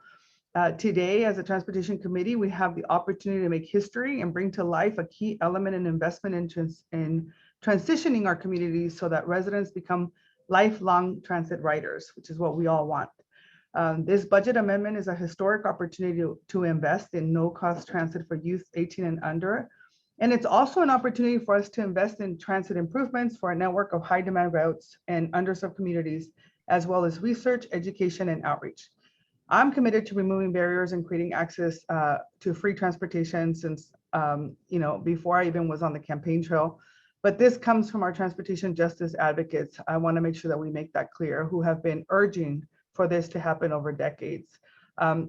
Today, as a transportation committee, we have the opportunity to make history and bring to life a key element and investment in transitioning our communities so that residents become lifelong transit riders, which is what we all want. This budget amendment is a historic opportunity to invest in no-cost transit for youth 18 and under. And it's also an opportunity for us to invest in transit improvements for a network of high-demand routes and underserved communities, as well as research, education, and outreach. I'm committed to removing barriers and creating access to free transportation since, before I even was on the campaign trail. But this comes from our transportation justice advocates. I want to make sure that we make that clear, who have been urging for this to happen over decades.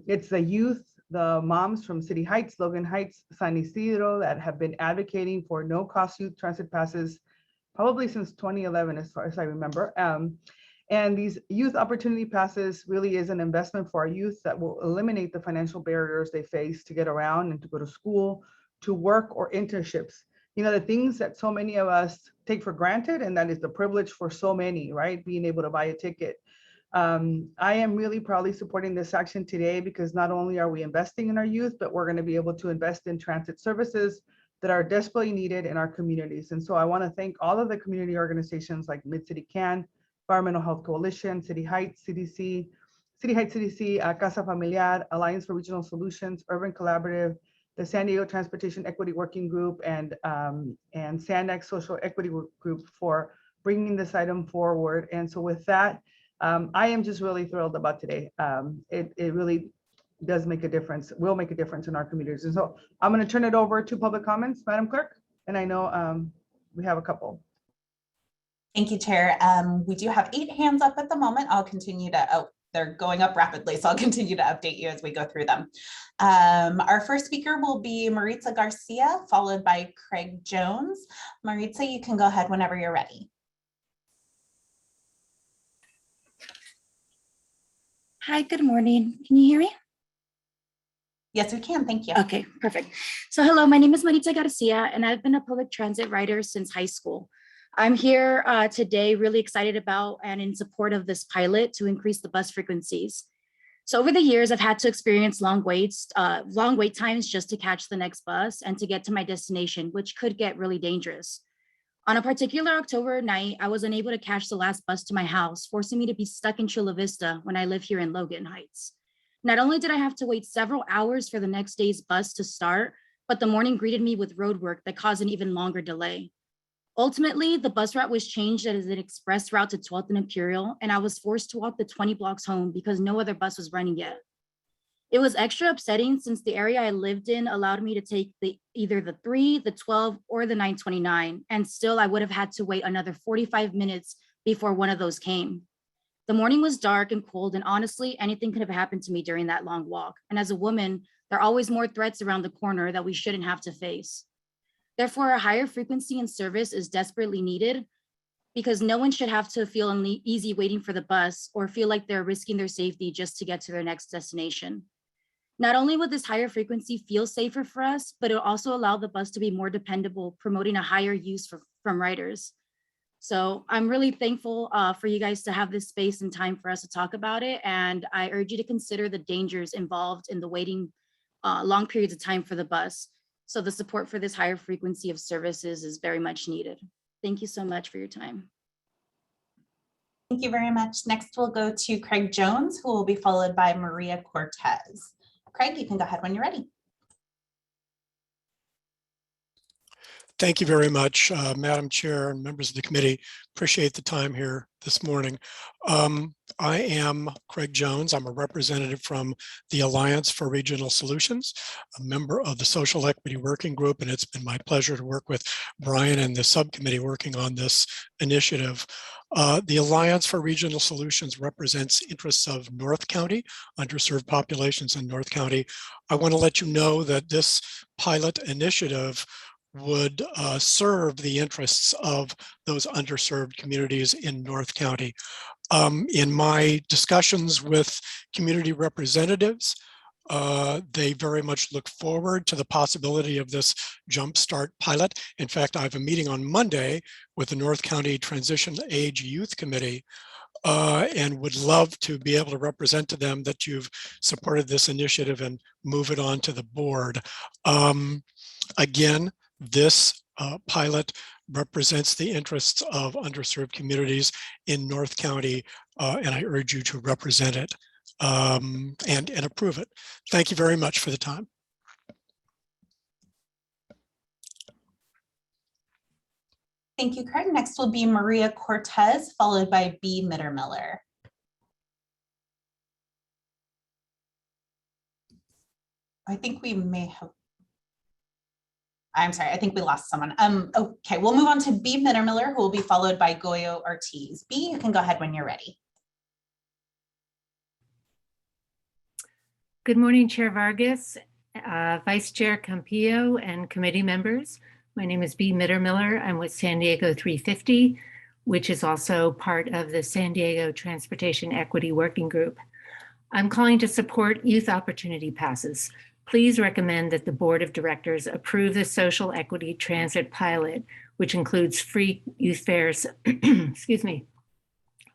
It's the youth, the moms from City Heights, Logan Heights, San Isidro that have been advocating for no-cost youth transit passes probably since 2011, as far as I remember. And these youth opportunity passes really is an investment for our youth that will eliminate the financial barriers they face to get around and to go to school, to work, or internships. The things that so many of us take for granted, and that is the privilege for so many, right? Being able to buy a ticket. I am really proudly supporting this action today because not only are we investing in our youth, but we're going to be able to invest in transit services that are desperately needed in our communities. And so I want to thank all of the community organizations like Mid-City CAN, Environmental Health Coalition, City Heights CDC, Casa Familiar, Alliance for Regional Solutions, Urban Collaborative, the San Diego Transportation Equity Working Group, and SANDAC Social Equity Group for bringing this item forward. And so with that, I am just really thrilled about today. It really does make a difference, will make a difference in our communities. And so I'm going to turn it over to public comments, Madam Clerk. And I know we have a couple. Thank you, Chair. We do have 8 hands up at the moment. I'll continue to, they're going up rapidly, so I'll continue to update you as we go through them. Our first speaker will be Maritza Garcia, followed by Craig Jones. Maritza, you can go ahead whenever you're ready. Hi, good morning. Can you hear me? Yes, we can. Thank you. Okay, perfect. So hello, my name is Maritza Garcia, and I've been a public transit rider since high school. I'm here today really excited about and in support of this pilot to increase the bus frequencies. So over the years, I've had to experience long wait times just to catch the next bus and to get to my destination, which could get really dangerous. On a particular October night, I was unable to catch the last bus to my house, forcing me to be stuck in Chula Vista when I live here in Logan Heights. Not only did I have to wait several hours for the next day's bus to start, but the morning greeted me with road work that caused an even longer delay. Ultimately, the bus route was changed as an express route to 12th and Imperial, and I was forced to walk the 20 blocks home because no other bus was running yet. It was extra upsetting since the area I lived in allowed me to take either the 3, the 12, or the 929, and still I would have had to wait another 45 minutes before one of those came. The morning was dark and cold, and honestly, anything could have happened to me during that long walk. And as a woman, there are always more threats around the corner that we shouldn't have to face. Therefore, a higher frequency in service is desperately needed because no one should have to feel uneasy waiting for the bus or feel like they're risking their safety just to get to their next destination. Not only would this higher frequency feel safer for us, but it will also allow the bus to be more dependable, promoting a higher use from riders. So I'm really thankful for you guys to have this space and time for us to talk about it. And I urge you to consider the dangers involved in the waiting long periods of time for the bus. So the support for this higher frequency of services is very much needed. Thank you so much for your time. Thank you very much. Next, we'll go to Craig Jones, who will be followed by Maria Cortez. Craig, you can go ahead when you're ready. Thank you very much, Madam Chair and members of the committee. Appreciate the time here this morning. I am Craig Jones. I'm a representative from the Alliance for Regional Solutions, a member of the Social Equity Working Group, and it's been my pleasure to work with Brian and the subcommittee working on this initiative. The Alliance for Regional Solutions represents interests of North County, underserved populations in North County. I want to let you know that this pilot initiative would serve the interests of those underserved communities in North County. In my discussions with community representatives, They very much look forward to the possibility of this Jumpstart pilot. In fact, I have a meeting on Monday with the North County Transition Age Youth Committee and would love to be able to represent to them that you've supported this initiative and move it on to the board. Again, this pilot represents the interests of underserved communities in North County, and I urge you to represent it and approve it. Thank you very much for the time. Thank you, Craig. Next will be Maria Cortez, followed by B. Mittermiller. I think we may have, I'm sorry, I think we lost someone. Okay, we'll move on to B. Mittermiller, who will be followed by Goyo Ortiz. B, you can go ahead when you're ready. Good morning, Chair Vargas, Vice Chair Campillo, and committee members. My name is B. Mittermiller. I'm with San Diego 350, which is also part of the San Diego Transportation Equity Working Group. I'm calling to support youth opportunity passes. Please recommend that the Board of Directors approve the social equity transit pilot, which includes free youth fares, excuse me,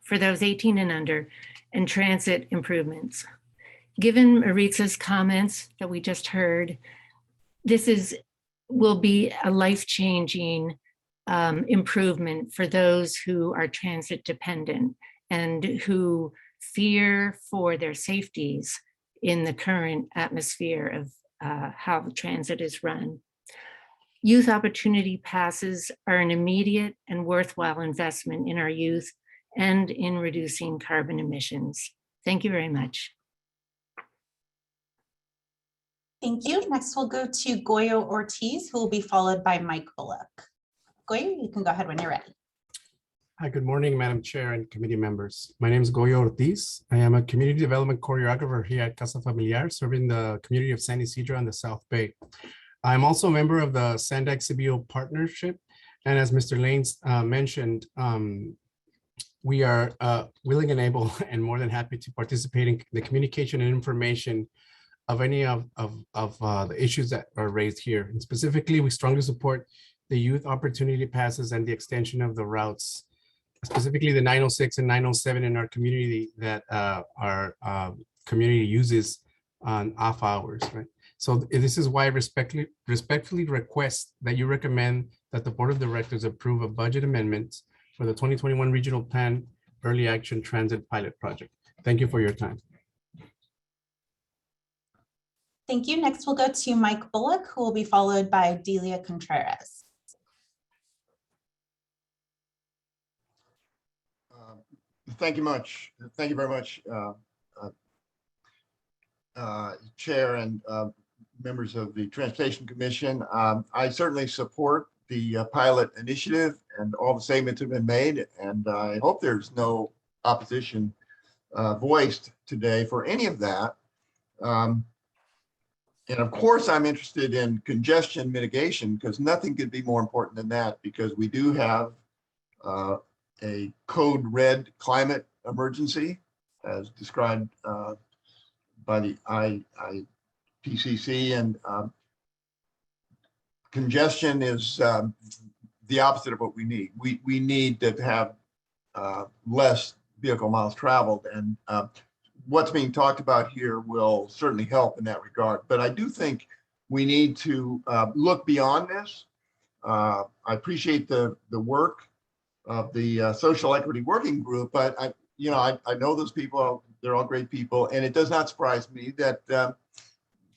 for those 18 and under, and transit improvements. Given Maritza's comments that we just heard, this will be a life-changing improvement for those who are transit dependent and who fear for their safeties in the current atmosphere of how transit is run. Youth opportunity passes are an immediate and worthwhile investment in our youth and in reducing carbon emissions. Thank you very much. Thank you. Next, we'll go to Goyo Ortiz, who will be followed by Mike Bullock. Goyo, you can go ahead when you're ready. Hi, good morning, Madam Chair and committee members. My name is Goyo Ortiz. I am a community development choreographer here at Casa Familiar, serving the community of San Isidro and the South Bay. I'm also a member of the Sandag CBO partnership. And as Mr. Lanes mentioned, we are willing and able and more than happy to participate in the communication and information of any of the issues that are raised here. And specifically, we strongly support the youth opportunity passes and the extension of the routes, specifically the 906 and 907 in our community that our community uses on off hours, right? So this is why I respectfully request that you recommend that the Board of Directors approve a budget amendment for the 2021 Regional Plan Early Action Transit Pilot Project. Thank you for your time. Thank you. Next, we'll go to Mike Bullock, who will be followed by Delia Contreras. Thank you much. Thank you very much, Chair and members of the Transportation Commission. I certainly support the pilot initiative and all the statements have been made, and I hope there's no opposition voiced today for any of that. And of course, I'm interested in congestion mitigation because nothing could be more important than that, because we do have a code red climate emergency as described by the IPCC, and congestion is the opposite of what we need. We need to have less vehicle miles traveled, and what's being talked about here will certainly help in that regard. But I do think we need to look beyond this. I appreciate the work of the Social Equity Working Group, but I know those people, they're all great people, and it does not surprise me that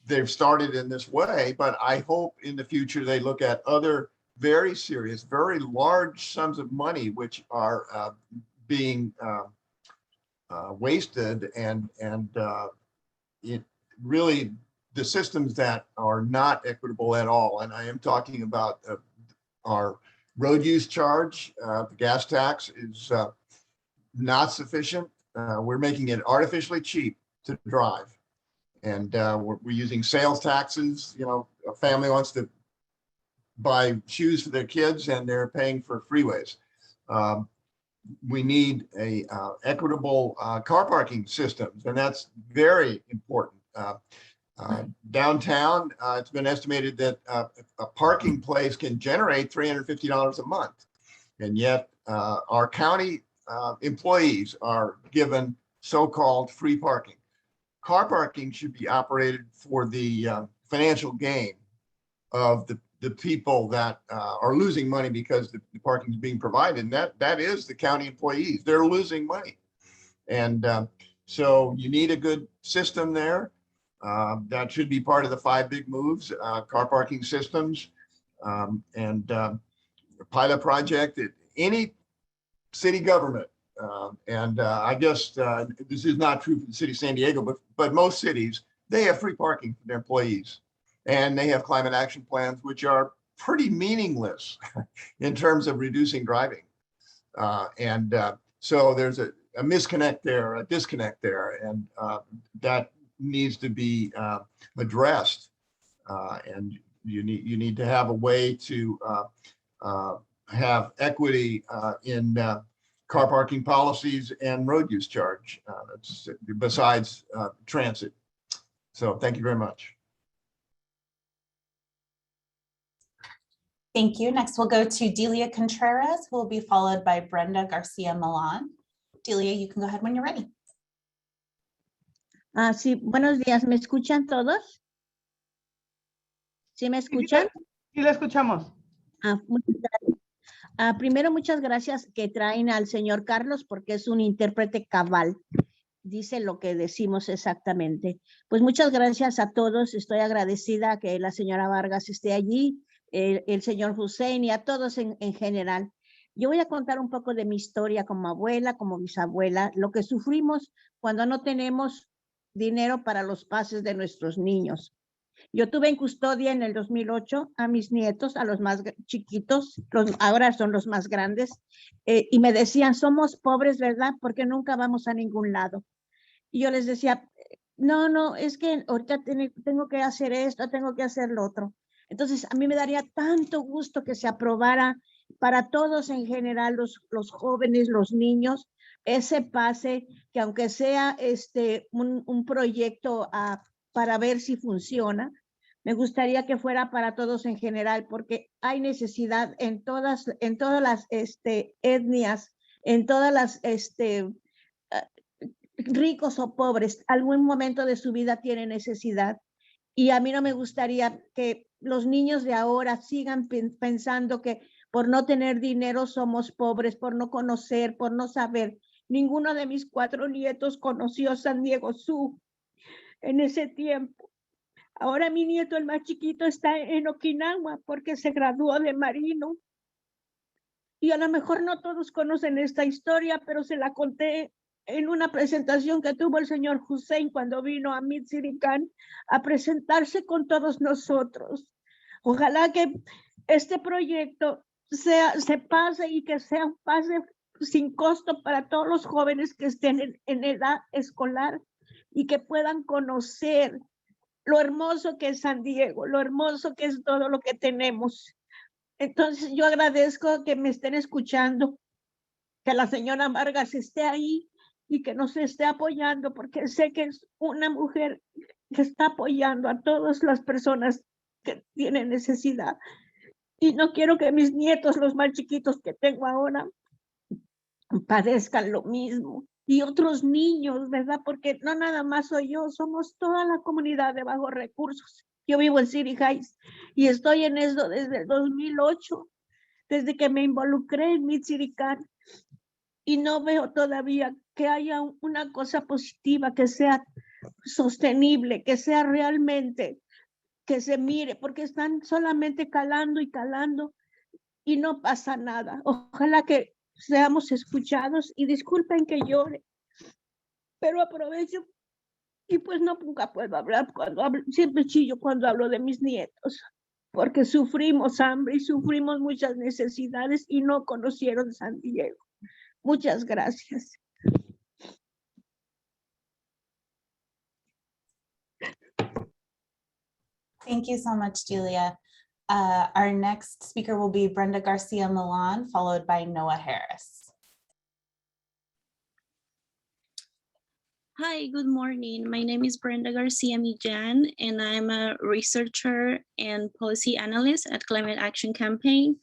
they've started in this way, but I hope in the future they look at other very serious, very large sums of money which are being wasted, and it really, the systems that are not equitable at all. And I am talking about our road use charge. The gas tax is not sufficient. We're making it artificially cheap to drive, and we're using sales taxes. You know, a family wants to buy shoes for their kids and they're paying for freeways. We need a equitable car parking systems, and that's very important. Downtown, it's been estimated that a parking place can generate $350 a month. And yet our county employees are given so-called free parking. Car parking should be operated for the financial gain of the people that are losing money because the parking is being provided. And that is the county employees. They're losing money. And so you need a good system there. That should be part of the 5 big moves, car parking systems, and pilot project at any city government. I guess this is not true for the city of San Diego, but most cities, they have free parking for their employees. And they have climate action plans, which are pretty meaningless in terms of reducing driving. So there's a disconnect there, and that needs to be addressed. And you need to have a way to have equity in car parking policies and road use charge, besides transit. So thank you very much. Thank you. Next, we'll go to Delia Contreras, who will be followed by Brenda Garcia Milan. Delia, you can go ahead when you're ready. Sí, buenos días. ¿Me escuchan todos? ¿Sí me escuchan? Sí, la escuchamos. Muchas gracias. Primero, muchas gracias que traen al señor Carlos porque es un intérprete cabal. Dice lo que decimos exactamente. Pues muchas gracias a todos. Estoy agradecida que la señora Vargas esté allí, el señor Hussein y a todos en general. Yo voy a contar un poco de mi historia como abuela, como bisabuela, lo que sufrimos cuando no tenemos dinero para los pases de nuestros niños. Yo tuve en custodia en el 2008 a mis nietos, a los más chiquitos, ahora son los más grandes, y me decían, somos pobres, ¿verdad? Porque nunca vamos a ningún lado. Y yo les decía, no, es que ahorita tengo que hacer esto, tengo que hacer lo otro. Entonces, a mí me daría tanto gusto que se aprobara para todos en general, los jóvenes, los niños, ese pase, que aunque sea un proyecto para ver si funciona, me gustaría que fuera para todos en general, porque hay necesidad en todas las etnias, en todas las ricos o pobres, algún momento de su vida tiene necesidad. Y a mí no me gustaría que los niños de ahora sigan pensando que por no tener dinero somos pobres, por no conocer, por no saber. Ninguno de mis 4 nietos conoció San Diego Sur en ese tiempo. Ahora mi nieto, el más chiquito, está en Okinawa porque se graduó de marino. Y a lo mejor no todos conocen esta historia, pero se la conté en una presentación que tuvo el señor Hussein cuando vino a Mitsirikan a presentarse con todos nosotros. Ojalá que este proyecto se pase y que sea un pase sin costo para todos los jóvenes que estén en edad escolar y que puedan conocer lo hermoso que es San Diego, lo hermoso que es todo lo que tenemos. Entonces yo agradezco que me estén escuchando, que la señora Vargas esté ahí y que nos esté apoyando, porque sé que es una mujer que está apoyando a todas las personas que tienen necesidad. Y no quiero que mis nietos, los más chiquitos que tengo ahora, padezcan lo mismo. Y otros niños, ¿verdad? Porque no nada más soy yo, somos toda la comunidad de bajos recursos. Yo vivo en City Heights y estoy en eso desde el 2008, desde que me involucré en Mitsirikan. Y no veo todavía que haya una cosa positiva, que sea sostenible, que sea realmente, que se mire, porque están solamente calando y no pasa nada. Ojalá que seamos escuchados y disculpen que llore, pero aprovecho y pues nunca puedo hablar siempre chillo cuando hablo de mis nietos, porque sufrimos hambre y sufrimos muchas necesidades y no conocieron San Diego. Muchas gracias. Thank you so much, Delia. Our next speaker will be Brenda Garcia Milan, followed by Noah Harris. Hi, good morning. My name is Brenda Garcia Millán, and I'm a researcher and policy analyst at Climate Action Campaign.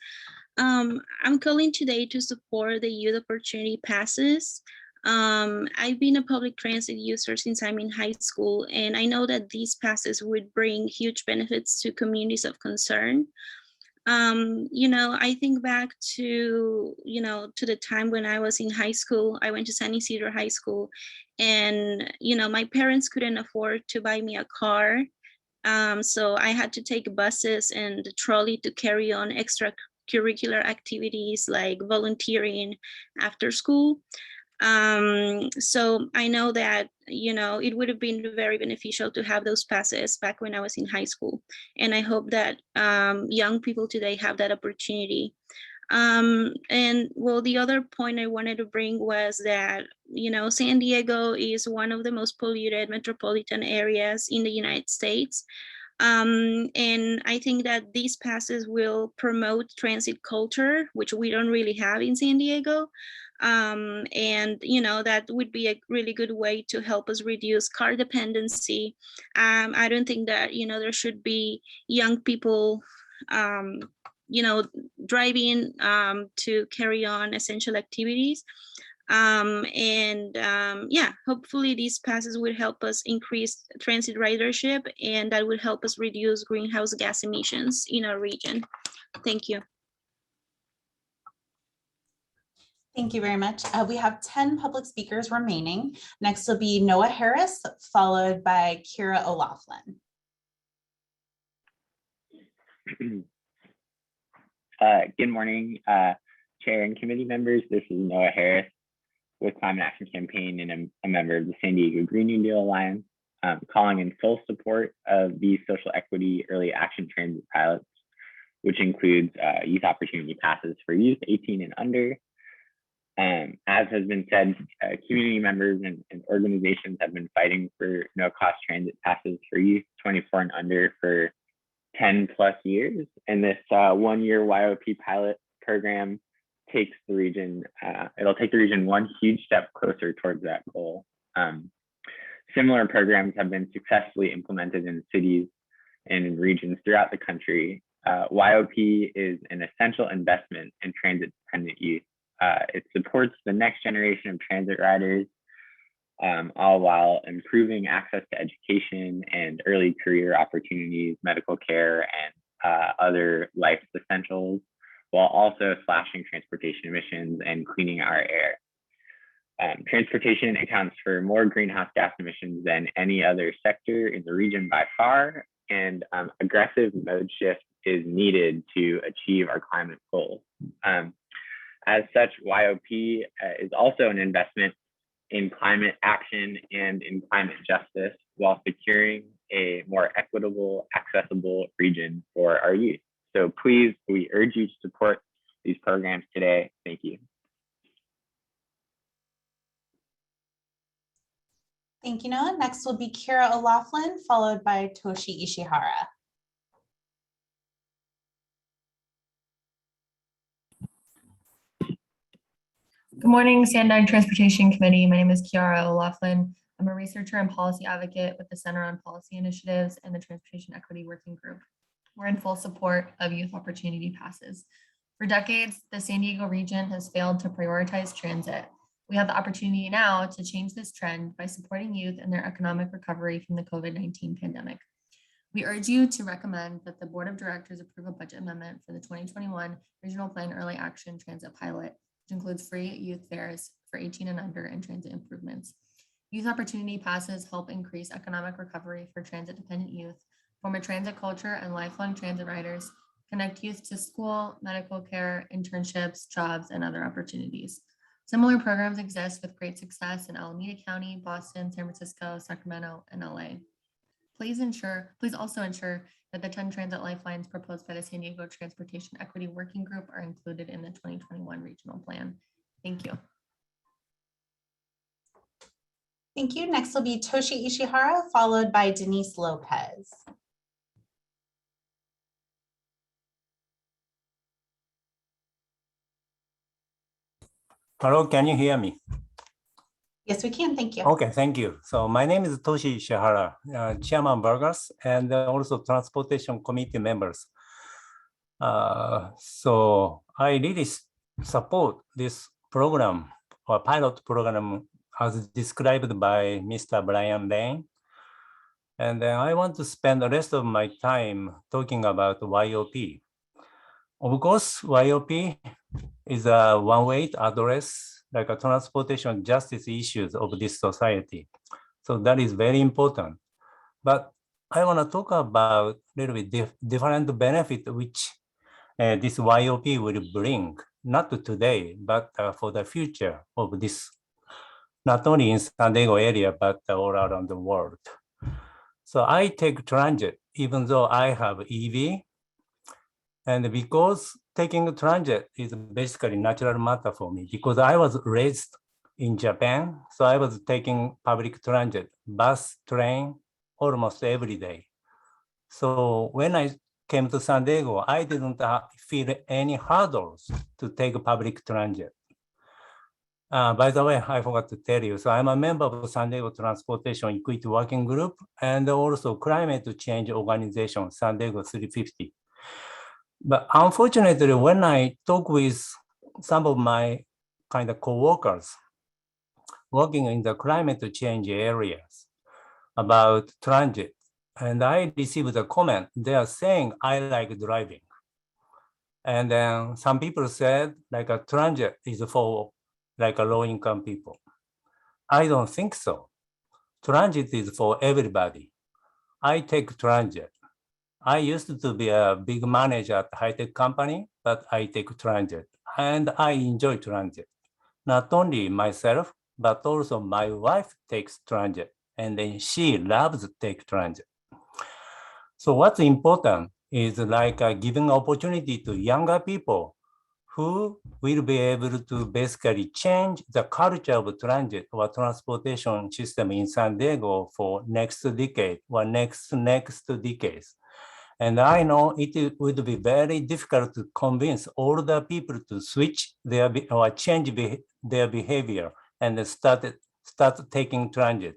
I'm calling today to support the Youth Opportunity Passes. I've been a public transit user since I'm in high school, and I know that these passes would bring huge benefits to communities of concern. I think back to, to the time when I was in high school. I went to San Isidro High School, and, my parents couldn't afford to buy me a car. So I had to take buses and the trolley to carry on extracurricular activities like volunteering after school. So I know that, it would have been very beneficial to have those passes back when I was in high school. And I hope that young people today have that opportunity. And well, the other point I wanted to bring was that, San Diego is one of the most polluted metropolitan areas in the United States. And I think that these passes will promote transit culture, which we don't really have in San Diego. And that would be a really good way to help us reduce car dependency. I don't think that there should be young people driving to carry on essential activities. Yeah, hopefully these passes would help us increase transit ridership, and that would help us reduce greenhouse gas emissions in our region. Thank you. Thank you very much. We have 10 public speakers remaining. Next will be Noah Harris, followed by Kira O'Loughlin. Good morning, Chair and committee members. This is Noah Harris with Climate Action Campaign, and I'm a member of the San Diego Green New Deal Alliance, calling in full support of these social equity early action transit pilots, which includes youth opportunity passes for youth 18 and under. As has been said, community members and organizations have been fighting for no-cost transit passes for youth 24 and under for 10 plus years. And this 1-year YOP pilot program takes the region, it'll take the region one huge step closer towards that goal. Similar programs have been successfully implemented in cities and in regions throughout the country. YOP is an essential investment in transit-dependent youth. It supports the next generation of transit riders, all while improving access to education and early career opportunities, medical care, and other life's essentials, while also slashing transportation emissions and cleaning our air. Transportation accounts for more greenhouse gas emissions than any other sector in the region by far, and aggressive mode shift is needed to achieve our climate goals. As such, YOP is also an investment in climate action and in climate justice, while securing a more equitable, accessible region for our youth. So please, we urge you to support these programs today. Thank you. Thank you, Noah. Next will be Kira O'Loughlin, followed by Toshi Ishihara. Good morning, Sandag Transportation Committee. My name is Kiara O'Loughlin. I'm a researcher and policy advocate with the Center on Policy Initiatives and the Transportation Equity Working Group. We're in full support of youth opportunity passes. For decades, the San Diego region has failed to prioritize transit. We have the opportunity now to change this trend by supporting youth in their economic recovery from the COVID-19 pandemic. We urge you to recommend that the Board of Directors approve a budget amendment for the 2021 Regional Plan Early Action Transit Pilot, which includes free youth fares for 18 and under and transit improvements. Youth opportunity passes help increase economic recovery for transit-dependent youth, form a transit culture and lifelong transit riders, connect youth to school, medical care, internships, jobs, and other opportunities. Similar programs exist with great success in Alameda County, Boston, San Francisco, Sacramento, and LA. Please also ensure that the 10 transit lifelines proposed by the San Diego Transportation Equity Working Group are included in the 2021 regional plan. Thank you. Thank you. Next will be Toshi Ishihara, followed by Denise Lopez. Hello, can you hear me? Yes, we can. Thank you. Okay, thank you. So my name is Toshi Shihara, Chairman Burgers, and also Transportation Committee members. So I really support this program or pilot program as described by Mr. Brian Lane. And then I want to spend the rest of my time talking about YOP. Of course, YOP is one way to address like a transportation justice issues of this society. So that is very important. But I want to talk about a little bit different benefit which this YOP will bring, not today, but for the future of this, not only in San Diego area, but all around the world. So I take transit, even though I have EV, and because taking transit is basically natural matter for me, because I was raised in Japan, so I was taking public transit, bus, train, almost every day. So when I came to San Diego, I didn't feel any hurdles to take public transit. By the way, I forgot to tell you, so I'm a member of San Diego Transportation Equity Working Group and also Climate Change Organization, San Diego 350. But unfortunately, when I talk with some of my kind of co-workers working in the climate change areas about transit, and I received a comment, they are saying, I like driving. And then some people said like a transit is for like a low income people. I don't think so. Transit is for everybody. I take transit. I used to be a big manager at a high-tech company, but I take transit and I enjoy transit. Not only myself, but also my wife takes transit and then she loves to take transit. So what's important is like giving opportunity to younger people who will be able to basically change the culture of transit or transportation system in San Diego for next decade or next decades. And I know it would be very difficult to convince older people to switch their or change their behavior and start taking transit.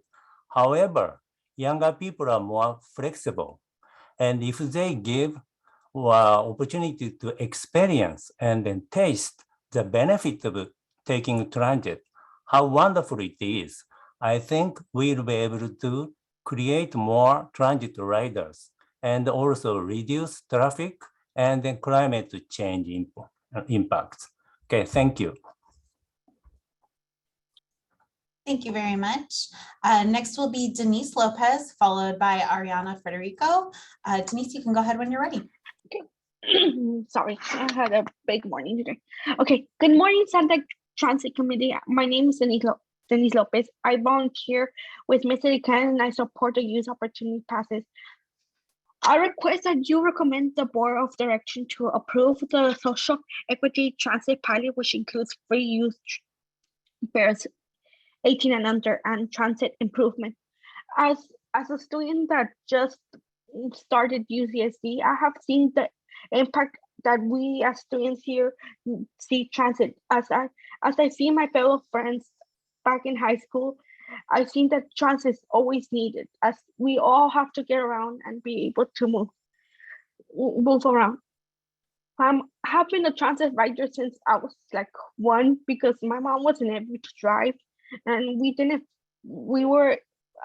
However, younger people are more flexible. And if they give opportunity to experience and then taste the benefit of taking transit, how wonderful it is, I think we'll be able to create more transit riders and also reduce traffic and then climate change impacts. Okay, thank you. Thank you very much. Next will be Denise Lopez, followed by Ariana Federico. Denise, you can go ahead when you're ready. Okay. Sorry, I had a big morning today. Okay, good morning, Santa Transit Committee. My name is Denise Lopez. I volunteer with Mr. Decan and I support the Youth Opportunity Passes. I request that you recommend the Board of Direction to approve the Social Equity Transit Pilot, which includes free youth fares 18 and under and transit improvement. As a student that just started UCSD, I have seen the impact that we as students here see transit. As I see my fellow friends back in high school, I think that transit is always needed, as we all have to get around and be able to move around. Have been a transit rider since I was like 1 because my mom wasn't able to drive, and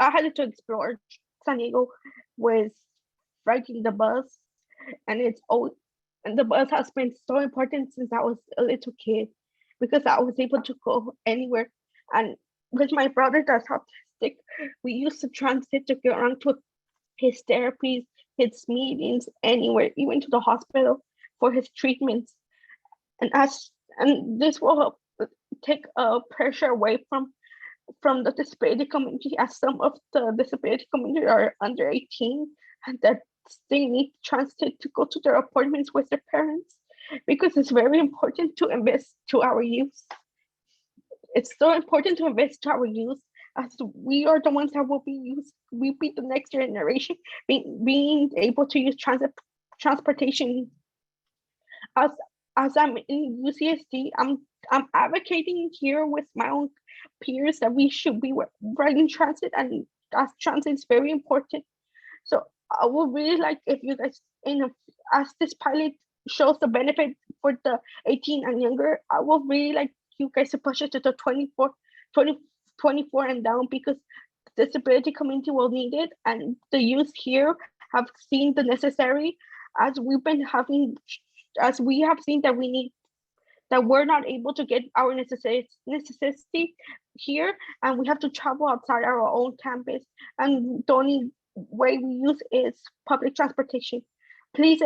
I had to explore San Diego with riding the bus, and the bus has been so important since I was a little kid because I was able to go anywhere. And with my brother that's autistic, we used to transit to get around to his therapies, his meetings, anywhere, even to the hospital for his treatments. And this will help take pressure away from the disability community, as some of the disability community are under 18 and that they need transit to go to their appointments with their parents, because it's very important to invest to our youth. It's so important to invest to our youth, as we are the ones that will be the next generation being able to use transportation. As I'm in UCSD, I'm advocating here with my own peers that we should be riding transit, and as transit is very important. So I would really like if you guys, as this pilot shows the benefit for the 18 and younger, I would really like you guys to push it to the 24 and down, because the disability community will need it, and the youth here have seen the necessary, as we have seen that we're not able to get our necessity here, and we have to travel outside our own campus, and the only way we use is public transportation. Please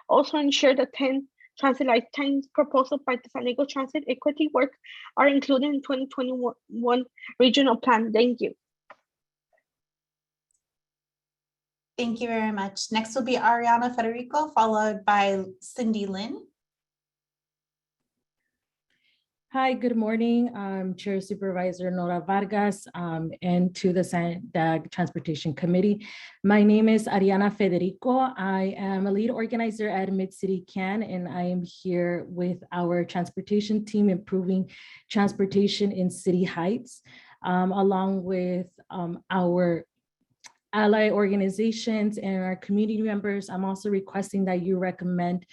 also ensure the 10 transit lifetimes proposed by the San Diego Transit Equity Work are included in 2021 regional plan. Thank you. Thank you very much. Next will be Ariana Federico, followed by Cindy Lynn. Hi, good morning, Chair Supervisor Nora Vargas, and to the SANDAG Transportation Committee. My name is Ariana Federico. I am a lead organizer at Mid-City CAN, and I am here with our transportation team improving transportation in City Heights, along with our ally organizations and our community members. I'm also requesting that you recommend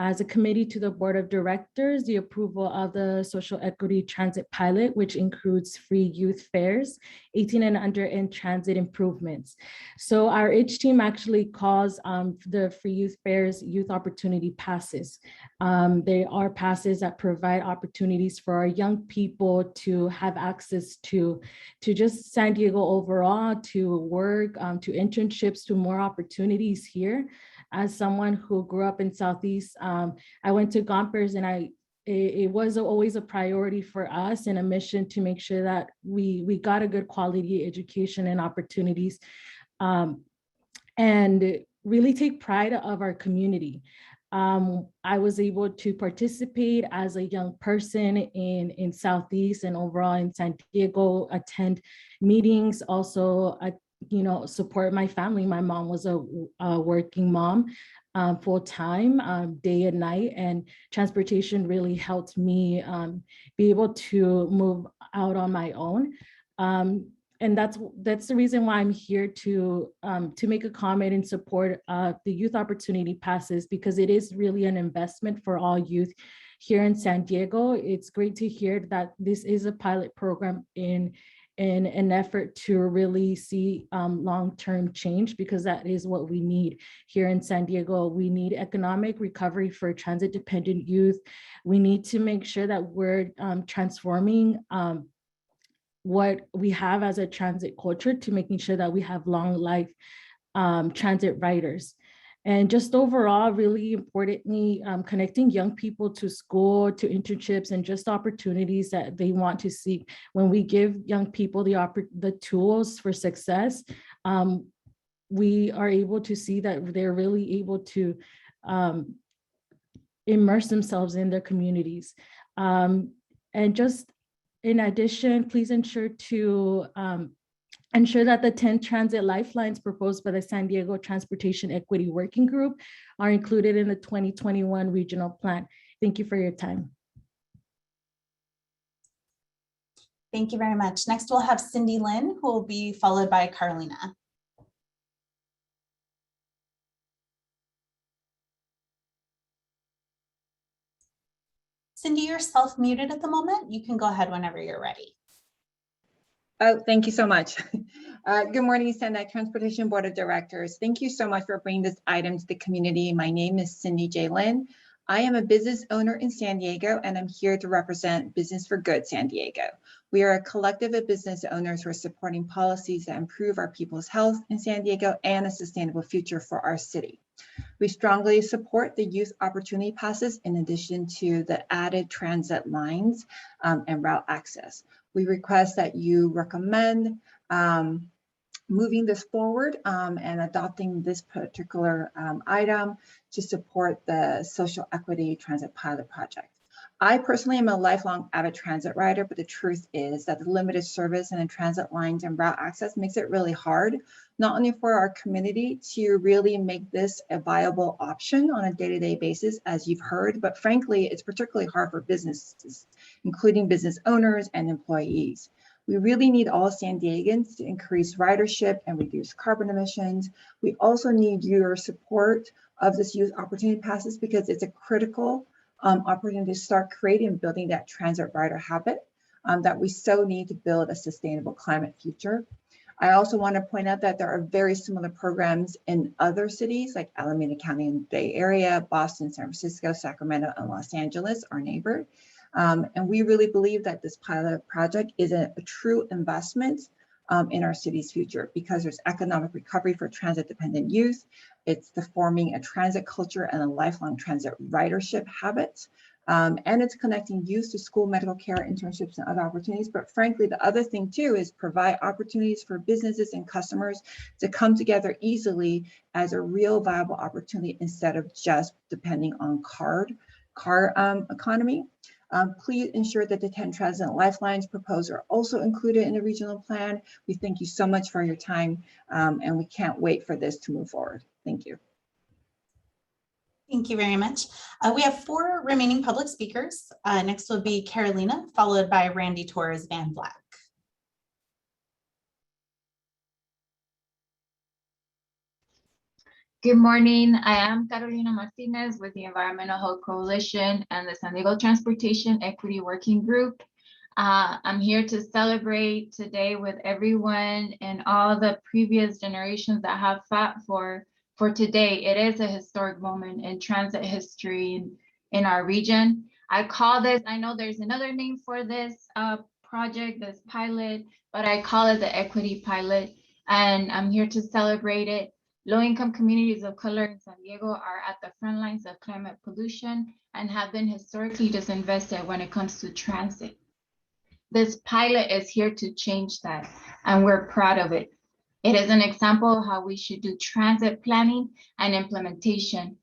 as a committee to the Board of Directors the approval of the Social Equity Transit Pilot, which includes free youth fares, 18 and under, and transit improvements. So our H team actually calls the free youth fares youth opportunity passes. They are passes that provide opportunities for our young people to have access to just San Diego overall, to work, to internships, to more opportunities here. As someone who grew up in Southeast, I went to Gompers, and it was always a priority for us and a mission to make sure that we got a good quality education and opportunities, and really take pride of our community. I was able to participate as a young person in Southeast and overall in San Diego, attend meetings, also support my family. My mom was a working mom, full-time, day and night, and transportation really helped me be able to move out on my own. And that's the reason why I'm here to make a comment in support of the youth opportunity passes, because it is really an investment for all youth here in San Diego. It's great to hear that this is a pilot program in an effort to really see long-term change, because that is what we need here in San Diego. We need economic recovery for transit-dependent youth. We need to make sure that we're transforming what we have as a transit culture to making sure that we have long life transit riders. And just overall, really importantly, connecting young people to school, to internships, and just opportunities that they want to seek. When we give young people the tools for success, we are able to see that they're really able to immerse themselves in their communities. And just in addition, please ensure that the 10 transit lifelines proposed by the San Diego Transportation Equity Working Group are included in the 2021 regional plan. Thank you for your time. Thank you very much. Next, we'll have Cindy Lynn, who will be followed by Carolina. Cindy, you're self-muted at the moment. You can go ahead whenever you're ready. Oh, thank you so much. Good morning, SANDAG Transportation Board of Directors. Thank you so much for bringing this item to the community. My name is Cindy J. Lynn. I am a business owner in San Diego, and I'm here to represent Business for Good San Diego. We are a collective of business owners who are supporting policies that improve our people's health in San Diego and a sustainable future for our city. We strongly support the youth opportunity passes in addition to the added transit lines and route access. We request that you recommend moving this forward and adopting this particular item to support the social equity transit pilot project. I personally am a lifelong avid transit rider, but the truth is that the limited service and the transit lines and route access makes it really hard, not only for our community to really make this a viable option on a day-to-day basis, as you've heard, but frankly, it's particularly hard for businesses, including business owners and employees. We really need all San Diegans to increase ridership and reduce carbon emissions. We also need your support of this youth opportunity passes because it's a critical opportunity to start creating and building that transit rider habit that we so need to build a sustainable climate future. I also want to point out that there are very similar programs in other cities like Alameda County and Bay Area, Boston, San Francisco, Sacramento, and Los Angeles, our neighbor. And we really believe that this pilot project is a true investment in our city's future because there's economic recovery for transit-dependent youth. It's the forming a transit culture and a lifelong transit ridership habit. And it's connecting youth to school, medical care, internships, and other opportunities. But frankly, the other thing too is provide opportunities for businesses and customers to come together easily as a real viable opportunity instead of just depending on car economy. Please ensure that the 10 transit lifelines proposed are also included in the regional plan. We thank you so much for your time and we can't wait for this to move forward. Thank you. Thank you very much. We have 4 remaining public speakers. Next will be Carolina, followed by Randy Torres Van Vleck. Good morning. I am Carolina Martinez with the Environmental Health Coalition and the San Diego Transportation Equity Working Group. I'm here to celebrate today with everyone and all the previous generations that have fought for today. It is a historic moment in transit history in our region. I call this, I know there's another name for this project, this pilot, but I call it the Equity Pilot, and I'm here to celebrate it. Low-income communities of color in San Diego are at the front lines of climate pollution and have been historically disinvested when it comes to transit. This pilot is here to change that, and we're proud of it. It is an example of how we should do transit planning and implementation.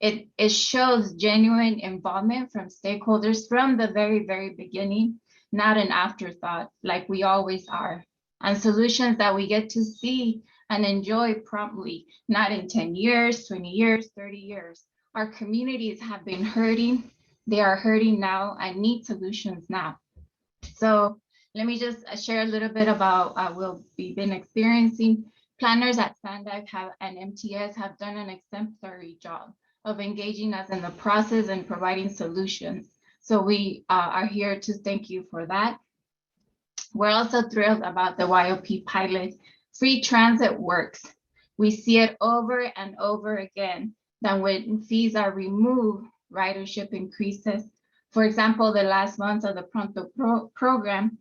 It shows genuine involvement from stakeholders from the very, very beginning, not an afterthought like we always are, and solutions that we get to see and enjoy promptly, not in 10 years, 20 years, 30 years. Our communities have been hurting. They are hurting now and need solutions now. So let me just share a little bit about what we've been experiencing. Planners at SANDAG and MTS have done an exemplary job of engaging us in the process and providing solutions. So we are here to thank you for that. We're also thrilled about the YOP pilot. Free transit works. We see it over and over again that when fees are removed, ridership increases. For example, the last months of the Pronto program,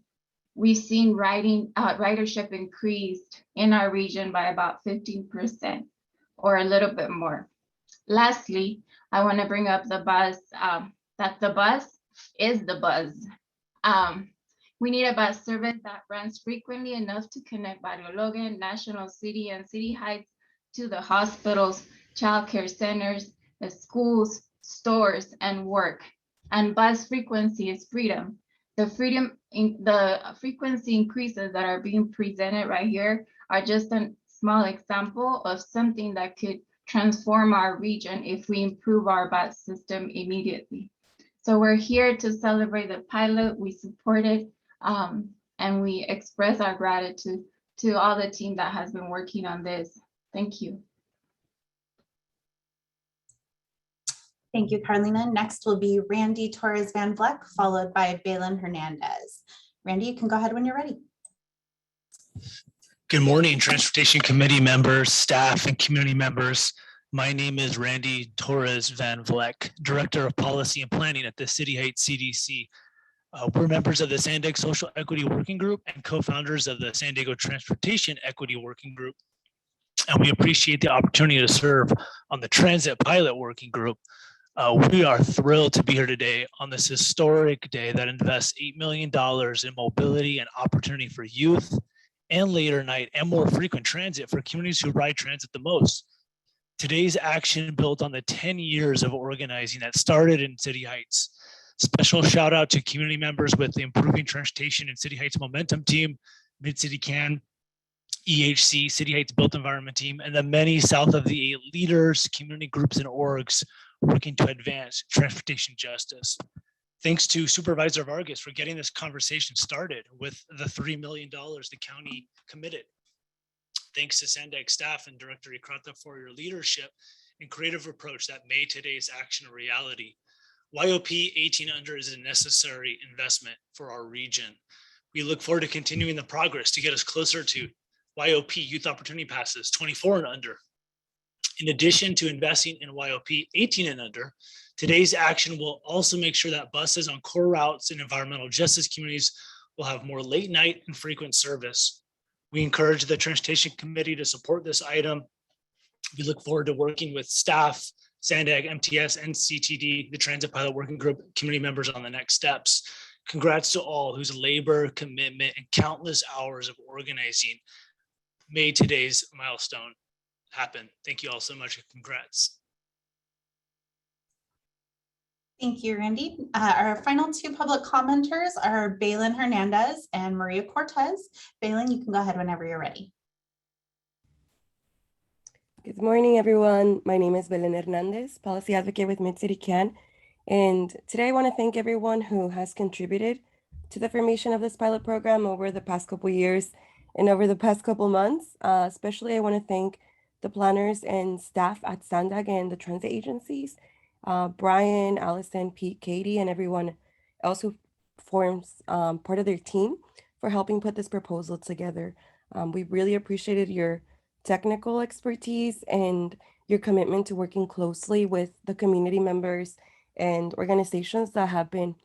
we've seen ridership increased in our region by about 15% or a little bit more. Lastly, I want to bring up the bus, that the bus is the buzz. We need a bus service that runs frequently enough to connect Barrio Logan, National City, and City Heights to the hospitals, childcare centers, the schools, stores, and work. And bus frequency is freedom. The frequency increases that are being presented right here are just a small example of something that could transform our region if we improve our bus system immediately. So we're here to celebrate the pilot. We support it. And we express our gratitude to all the team that has been working on this. Thank you. Thank you, Carolina. Next will be Randy Torres Van Vleck, followed by Balin Hernandez. Randy, you can go ahead when you're ready. Good morning, Transportation Committee members, staff, and community members. My name is Randy Torres Van Vleck, Director of Policy and Planning at the City Heights CDC. We're members of the San Diego Social Equity Working Group and co-founders of the San Diego Transportation Equity Working Group. And we appreciate the opportunity to serve on the Transit Pilot Working Group. We are thrilled to be here today on this historic day that invests $8 million in mobility and opportunity for youth and later night and more frequent transit for communities who ride transit the most. Today's action built on the 10 years of organizing that started in City Heights. Special shout out to community members with the Improving Transportation and City Heights Momentum Team, Mid-City CAN, EHC, City Heights Built Environment Team, and the many south of the 8 leaders, community groups, and orgs working to advance transportation justice. Thanks to Supervisor Vargas for getting this conversation started with the $3 million the county committed. Thanks to Sandag staff and Director Ikrata for your leadership and creative approach that made today's action a reality. YOP 18 under is a necessary investment for our region. We look forward to continuing the progress to get us closer to YOP Youth Opportunity Passes 24 and under. In addition to investing in YOP 18 and under, today's action will also make sure that buses on core routes in environmental justice communities will have more late night and frequent service. We encourage the Transportation Committee to support this item. We look forward to working with staff, Sandag, MTS, and CTD, the Transit Pilot Working Group community members on the next steps. Congrats to all whose labor, commitment, and countless hours of organizing made today's milestone happen. Thank you all so much, and congrats. Thank you, Randy. Our final 2 public commenters are Balin Hernandez and Maria Cortez. Balin, you can go ahead whenever you're ready. Good morning, everyone. My name is Belén Hernandez, policy advocate with Mid-City CAN. And today I want to thank everyone who has contributed to the formation of this pilot program over the past couple years and over the past couple months. Especially I want to thank the planners and staff at Sandag and the transit agencies, Brian, Allison, Pete, Katie, and everyone else who forms part of their team for helping put this proposal together. We really appreciated your technical expertise and your commitment to working closely with the community members and organizations that have been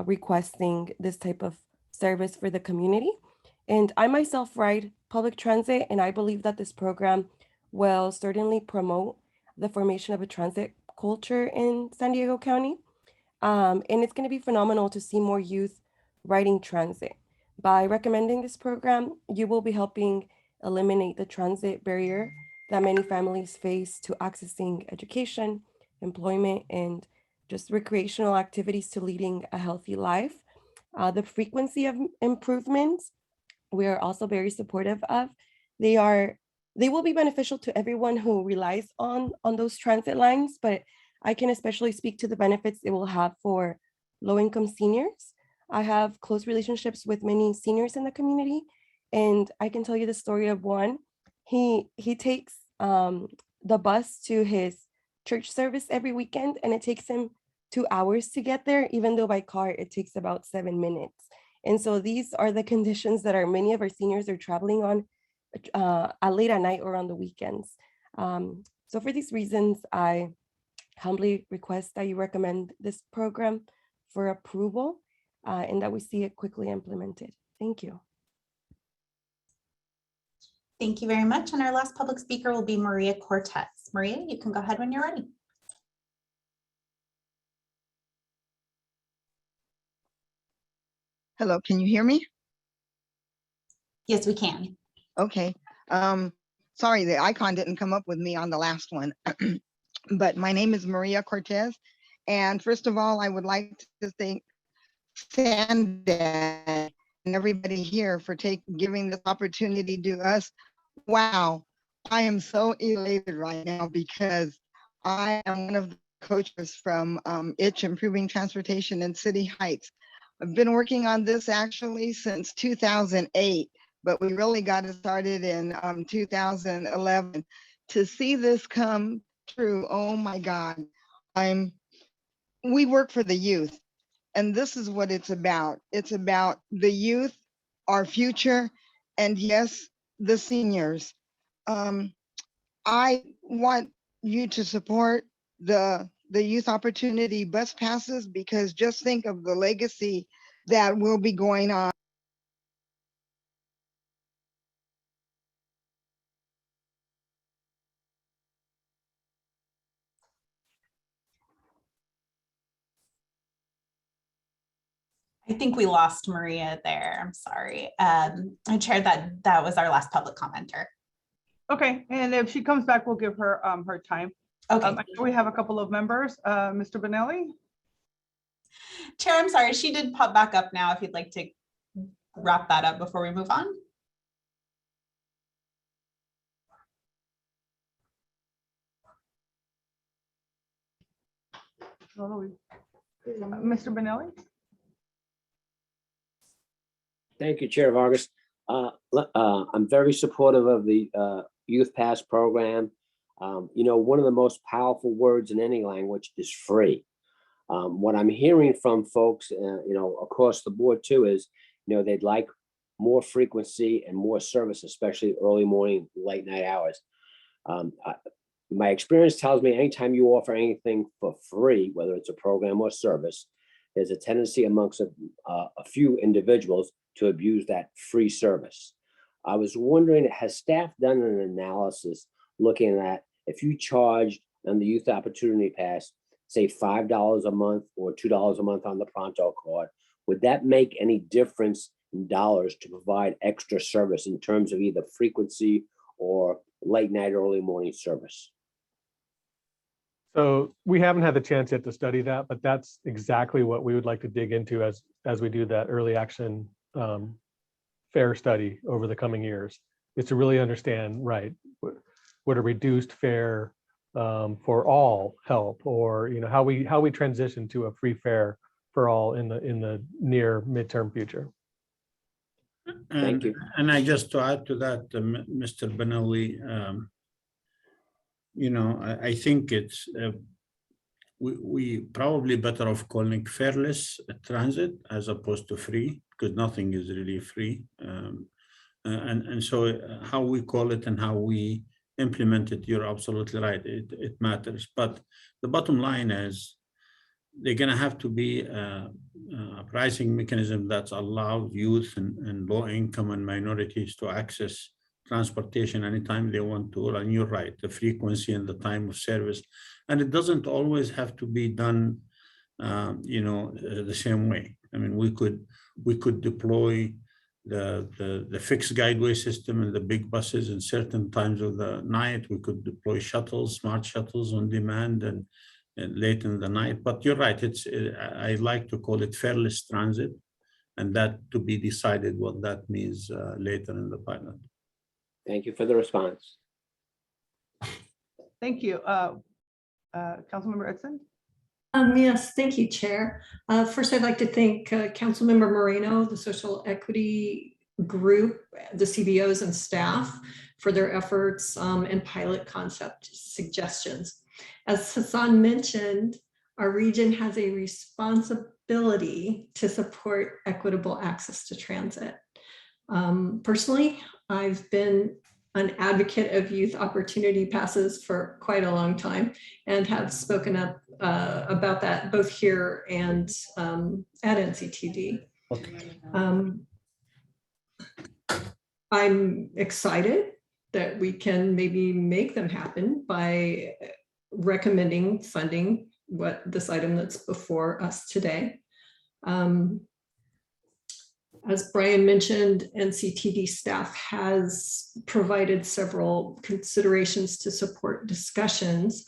requesting this type of service for the community. And I myself ride public transit, and I believe that this program will certainly promote the formation of a transit culture in San Diego County. And it's going to be phenomenal to see more youth riding transit. By recommending this program, you will be helping eliminate the transit barrier that many families face to accessing education, employment, and just recreational activities to leading a healthy life. The frequency of improvements, we are also very supportive of. They will be beneficial to everyone who relies on those transit lines, but I can especially speak to the benefits it will have for low-income seniors. I have close relationships with many seniors in the community, and I can tell you the story of one. He takes the bus to his church service every weekend, and it takes him 2 hours to get there, even though by car it takes about 7 minutes. And so these are the conditions that many of our seniors are traveling on late at night or on the weekends. So for these reasons, I humbly request that you recommend this program for approval and that we see it quickly implemented. Thank you. Thank you very much. And our last public speaker will be Maria Cortez. Maria, you can go ahead when you're ready. Hello, can you hear me? Yes, we can. Okay. Sorry, the icon didn't come up with me on the last one. But my name is Maria Cortez. And first of all, I would like to thank Sandag and everybody here for giving this opportunity to us. Wow, I am so elated right now because I am one of the coaches from ITCH, Improving Transportation in City Heights. I've been working on this actually since 2008, but we really got it started in 2011. To see this come true, oh my God, we work for the youth, and this is what it's about. It's about the youth, our future, and yes, the seniors. I want you to support the Youth Opportunity Bus Passes, because just think of the legacy that will be going on. I think we lost Maria there. I'm sorry. Chair, that was our last public commenter. Okay, and if she comes back, we'll give her her time. Okay. I know we have a couple of members. Mr. Bonelli? Chair, I'm sorry, she did pop back up now if you'd like to wrap that up before we move on. Mr. Benelli? Thank you, Chair Vargas. I'm very supportive of the Youth Pass program. You know, one of the most powerful words in any language is free. What I'm hearing from folks, you know, across the board too, is, you know, they'd like more frequency and more service, especially early morning, late night hours. My experience tells me anytime you offer anything for free, whether it's a program or service, there's a tendency amongst a few individuals to abuse that free service. I was wondering, has staff done an analysis looking at if you charged on the Youth Opportunity Pass, say $5 a month or $2 a month on the Pronto card, would that make any difference in dollars to provide extra service in terms of either frequency or late night, early morning service? So we haven't had the chance yet to study that, but that's exactly what we would like to dig into as we do that early action fare study over the coming years, is to really understand, right, would a reduced fare for all help, or, you know, how we transition to a free fare for all in the near midterm future. Thank you. And I just to add to that, Mr. Benelli, you know, I think it's we probably better off calling fareless transit as opposed to free, because nothing is really free. And so how we call it and how we implement it, you're absolutely right, it matters. But the bottom line is they're going to have to be a pricing mechanism that's allowed youth and low income and minorities to access transportation anytime they want to. And you're right, the frequency and the time of service. And it doesn't always have to be done, you know, the same way. I mean, we could deploy the fixed guideway system and the big buses in certain times of the night. We could deploy shuttles, smart shuttles on demand and late in the night. But you're right, I like to call it fareless transit, and that to be decided what that means later in the pilot. Thank you for the response. Thank you. Councilmember Edson? Yes, thank you, Chair. First, I'd like to thank Councilmember Moreno, the Social Equity Group, the CBOs and staff for their efforts and pilot concept suggestions. As Hassan mentioned, our region has a responsibility to support equitable access to transit. Personally, I've been an advocate of youth opportunity passes for quite a long time and have spoken up about that both here and at NCTD. I'm excited that we can maybe make them happen by recommending funding what this item that's before us today. As Brian mentioned, NCTD staff has provided several considerations to support discussions.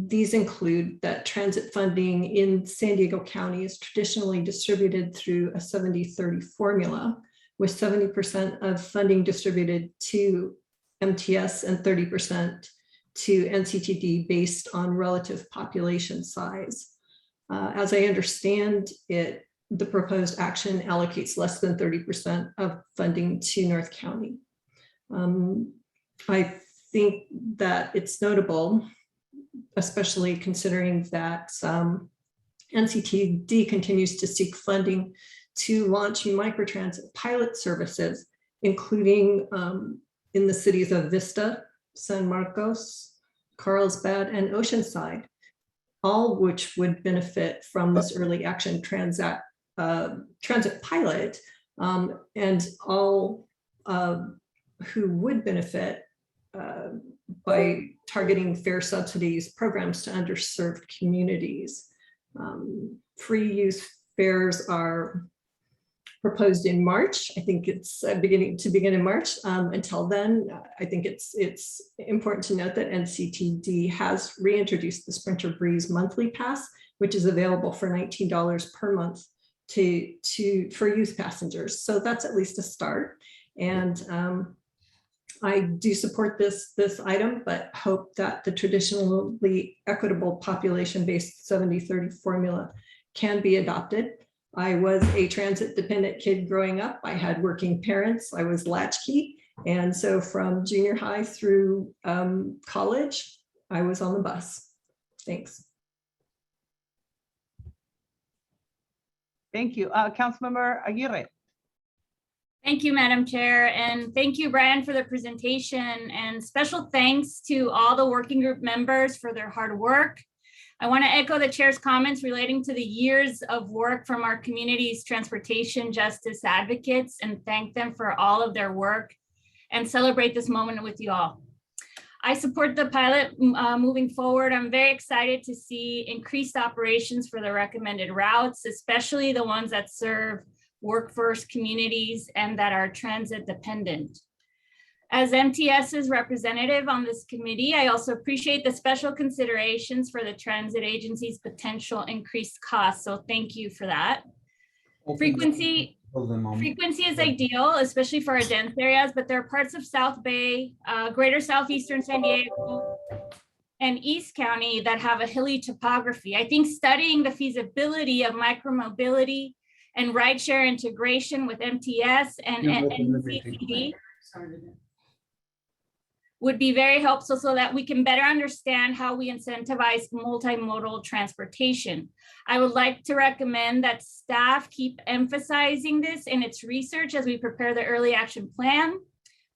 These include that transit funding in San Diego County is traditionally distributed through a 70-30 formula, with 70% of funding distributed to MTS and 30% to NCTD based on relative population size. As I understand it, the proposed action allocates less than 30% of funding to North County. I think that it's notable, especially considering that NCTD continues to seek funding to launch microtransit pilot services, including in the cities of Vista, San Marcos, Carlsbad, and Oceanside, all which would benefit from this early action transit pilot, and all who would benefit by targeting fare subsidies programs to underserved communities. Free use fares are proposed in March. I think it's begin in March. Until then, I think it's important to note that NCTD has reintroduced the Sprinter Breeze monthly pass which is available for $19 per month for youth passengers. So that's at least a start. And I do support this item, but hope that the traditionally equitable population-based 70-30 formula can be adopted. I was a transit-dependent kid growing up. I had working parents. I was latchkey. And so from junior high through college, I was on the bus. Thanks. Thank you. Councilmember Aguirre. Thank you, Madam Chair, and thank you, Brian, for the presentation, and special thanks to all the working group members for their hard work. I want to echo the chair's comments relating to the years of work from our community's transportation justice advocates and thank them for all of their work and celebrate this moment with you all. I support the pilot moving forward. I'm very excited to see increased operations for the recommended routes, especially the ones that serve workforce communities and that are transit dependent. As MTS's representative on this committee, I also appreciate the special considerations for the transit agency's potential increased costs. So thank you for that. Frequency is ideal, especially for our dense areas, but there are parts of South Bay, greater southeastern San Diego, and East County that have a hilly topography. I think studying the feasibility of micromobility and rideshare integration with MTS and CCD would be very helpful so that we can better understand how we incentivize multimodal transportation. I would like to recommend that staff keep emphasizing this in its research as we prepare the early action plan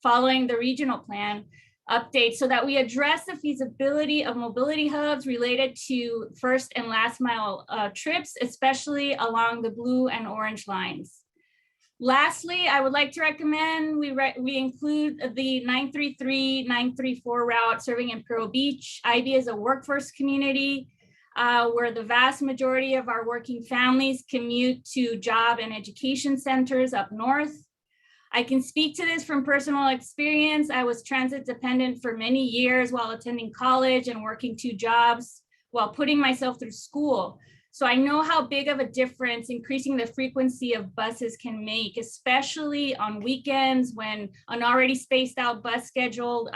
following the regional plan update so that we address the feasibility of mobility hubs related to first and last mile trips, especially along the blue and orange lines. Lastly, I would like to recommend we include the 933, 934 route serving Imperial Beach. IB is a workforce community where the vast majority of our working families commute to job and education centers up north. I can speak to this from personal experience. I was transit dependent for many years while attending college and working 2 jobs while putting myself through school. So I know how big of a difference increasing the frequency of buses can make, especially on weekends when an already spaced out bus schedule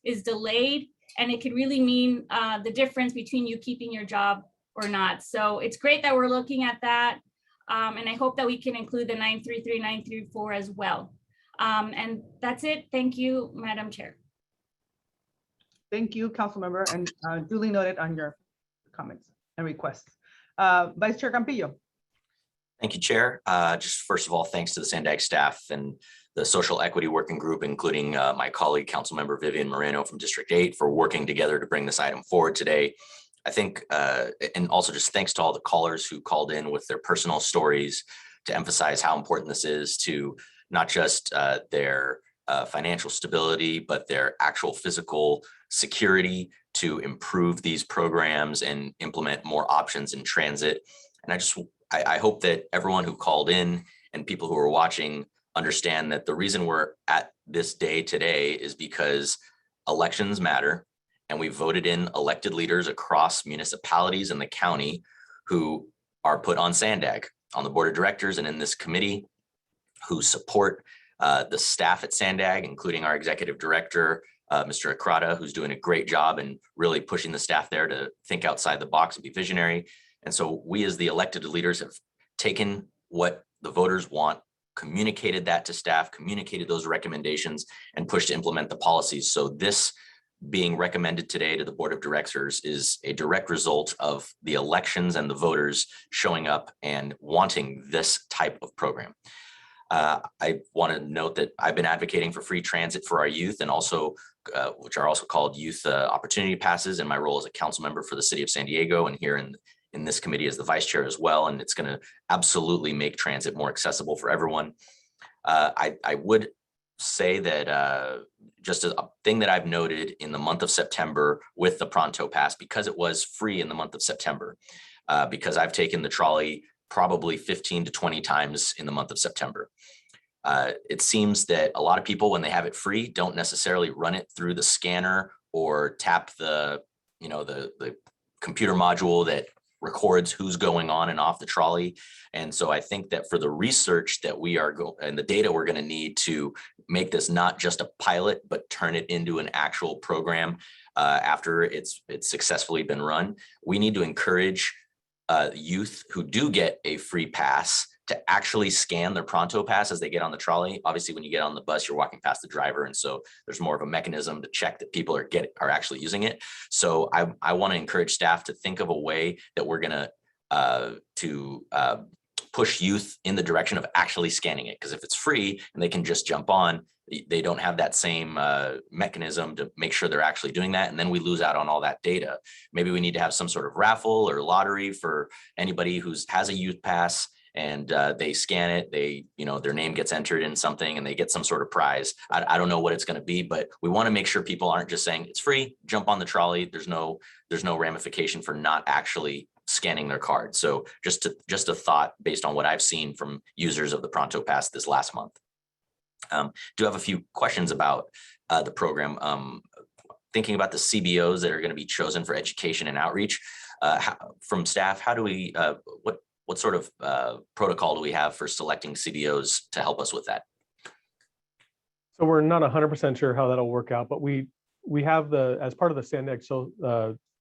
is delayed. And it could really mean the difference between you keeping your job or not. So it's great that we're looking at that. And I hope that we can include the 933, 934 as well. And that's it. Thank you, Madam Chair. Thank you, Councilmember, and duly noted on your comments and requests. Vice Chair Campillo. Thank you, Chair. Just first of all, thanks to the Sandag staff and the Social Equity Working Group, including my colleague, Councilmember Vivian Moreno from District 8 for working together to bring this item forward today. I think, and also just thanks to all the callers who called in with their personal stories to emphasize how important this is to not just their financial stability, but their actual physical security to improve these programs and implement more options in transit. And I hope that everyone who called in and people who are watching understand that the reason we're at this day today is because elections matter. And we voted in elected leaders across municipalities in the county who are put on Sandag, on the board of directors and in this committee, who support the staff at Sandag, including our executive director, Mr. Ekrada, who's doing a great job and really pushing the staff there to think outside the box and be visionary. And so we as the elected leaders have taken what the voters want, communicated that to staff, communicated those recommendations, and pushed to implement the policies. So this being recommended today to the board of directors is a direct result of the elections and the voters showing up and wanting this type of program. I want to note that I've been advocating for free transit for our youth and also, which are also called youth opportunity passes in my role as a council member for the city of San Diego and here in this committee as the vice chair as well. And it's going to absolutely make transit more accessible for everyone. I would say that just a thing that I've noted in the month of September with the Pronto Pass, because it was free in the month of September, because I've taken the trolley probably 15 to 20 times in the month of September. It seems that a lot of people, when they have it free, don't necessarily run it through the scanner or tap the computer module that records who's going on and off the trolley. And so I think that for the research that we are and the data we're going to need to make this not just a pilot, but turn it into an actual program after it's successfully been run, we need to encourage youth who do get a free pass to actually scan their Pronto Pass as they get on the trolley. Obviously, when you get on the bus, you're walking past the driver. And so there's more of a mechanism to check that people are actually using it. So I want to encourage staff to think of a way that we're going to push youth in the direction of actually scanning it. Because if it's free and they can just jump on, they don't have that same mechanism to make sure they're actually doing that. And then we lose out on all that data. Maybe we need to have some sort of raffle or lottery for anybody who has a youth pass, and they scan it, their name gets entered in something and they get some sort of prize. I don't know what it's going to be, but we want to make sure people aren't just saying it's free, jump on the trolley. There's no ramification for not actually scanning their card. So just a thought based on what I've seen from users of the Pronto Pass this last month. Do have a few questions about the program. Thinking about the CBOs that are going to be chosen for education and outreach, from staff, how do we, what sort of protocol do we have for selecting CBOs to help us with that? So we're not 100% sure how that'll work out, but we have as part of the Sandag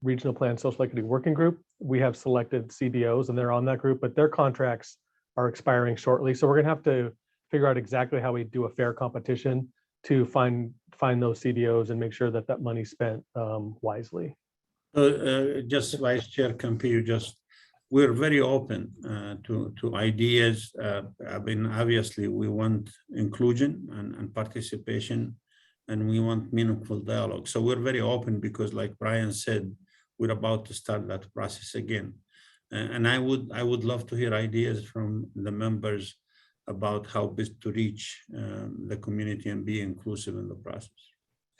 Regional Plan Social Equity Working Group, we have selected CBOs and they're on that group, but their contracts are expiring shortly. So we're gonna have to figure out exactly how we do a fair competition to find those CBOs and make sure that that money's spent wisely. Just Vice Chair Campillo, we're very open to ideas. I mean, obviously, we want inclusion and participation, and we want meaningful dialogue. So we're very open because, like Brian said, we're about to start that process again. And I would love to hear ideas from the members about how best to reach the community and be inclusive in the process.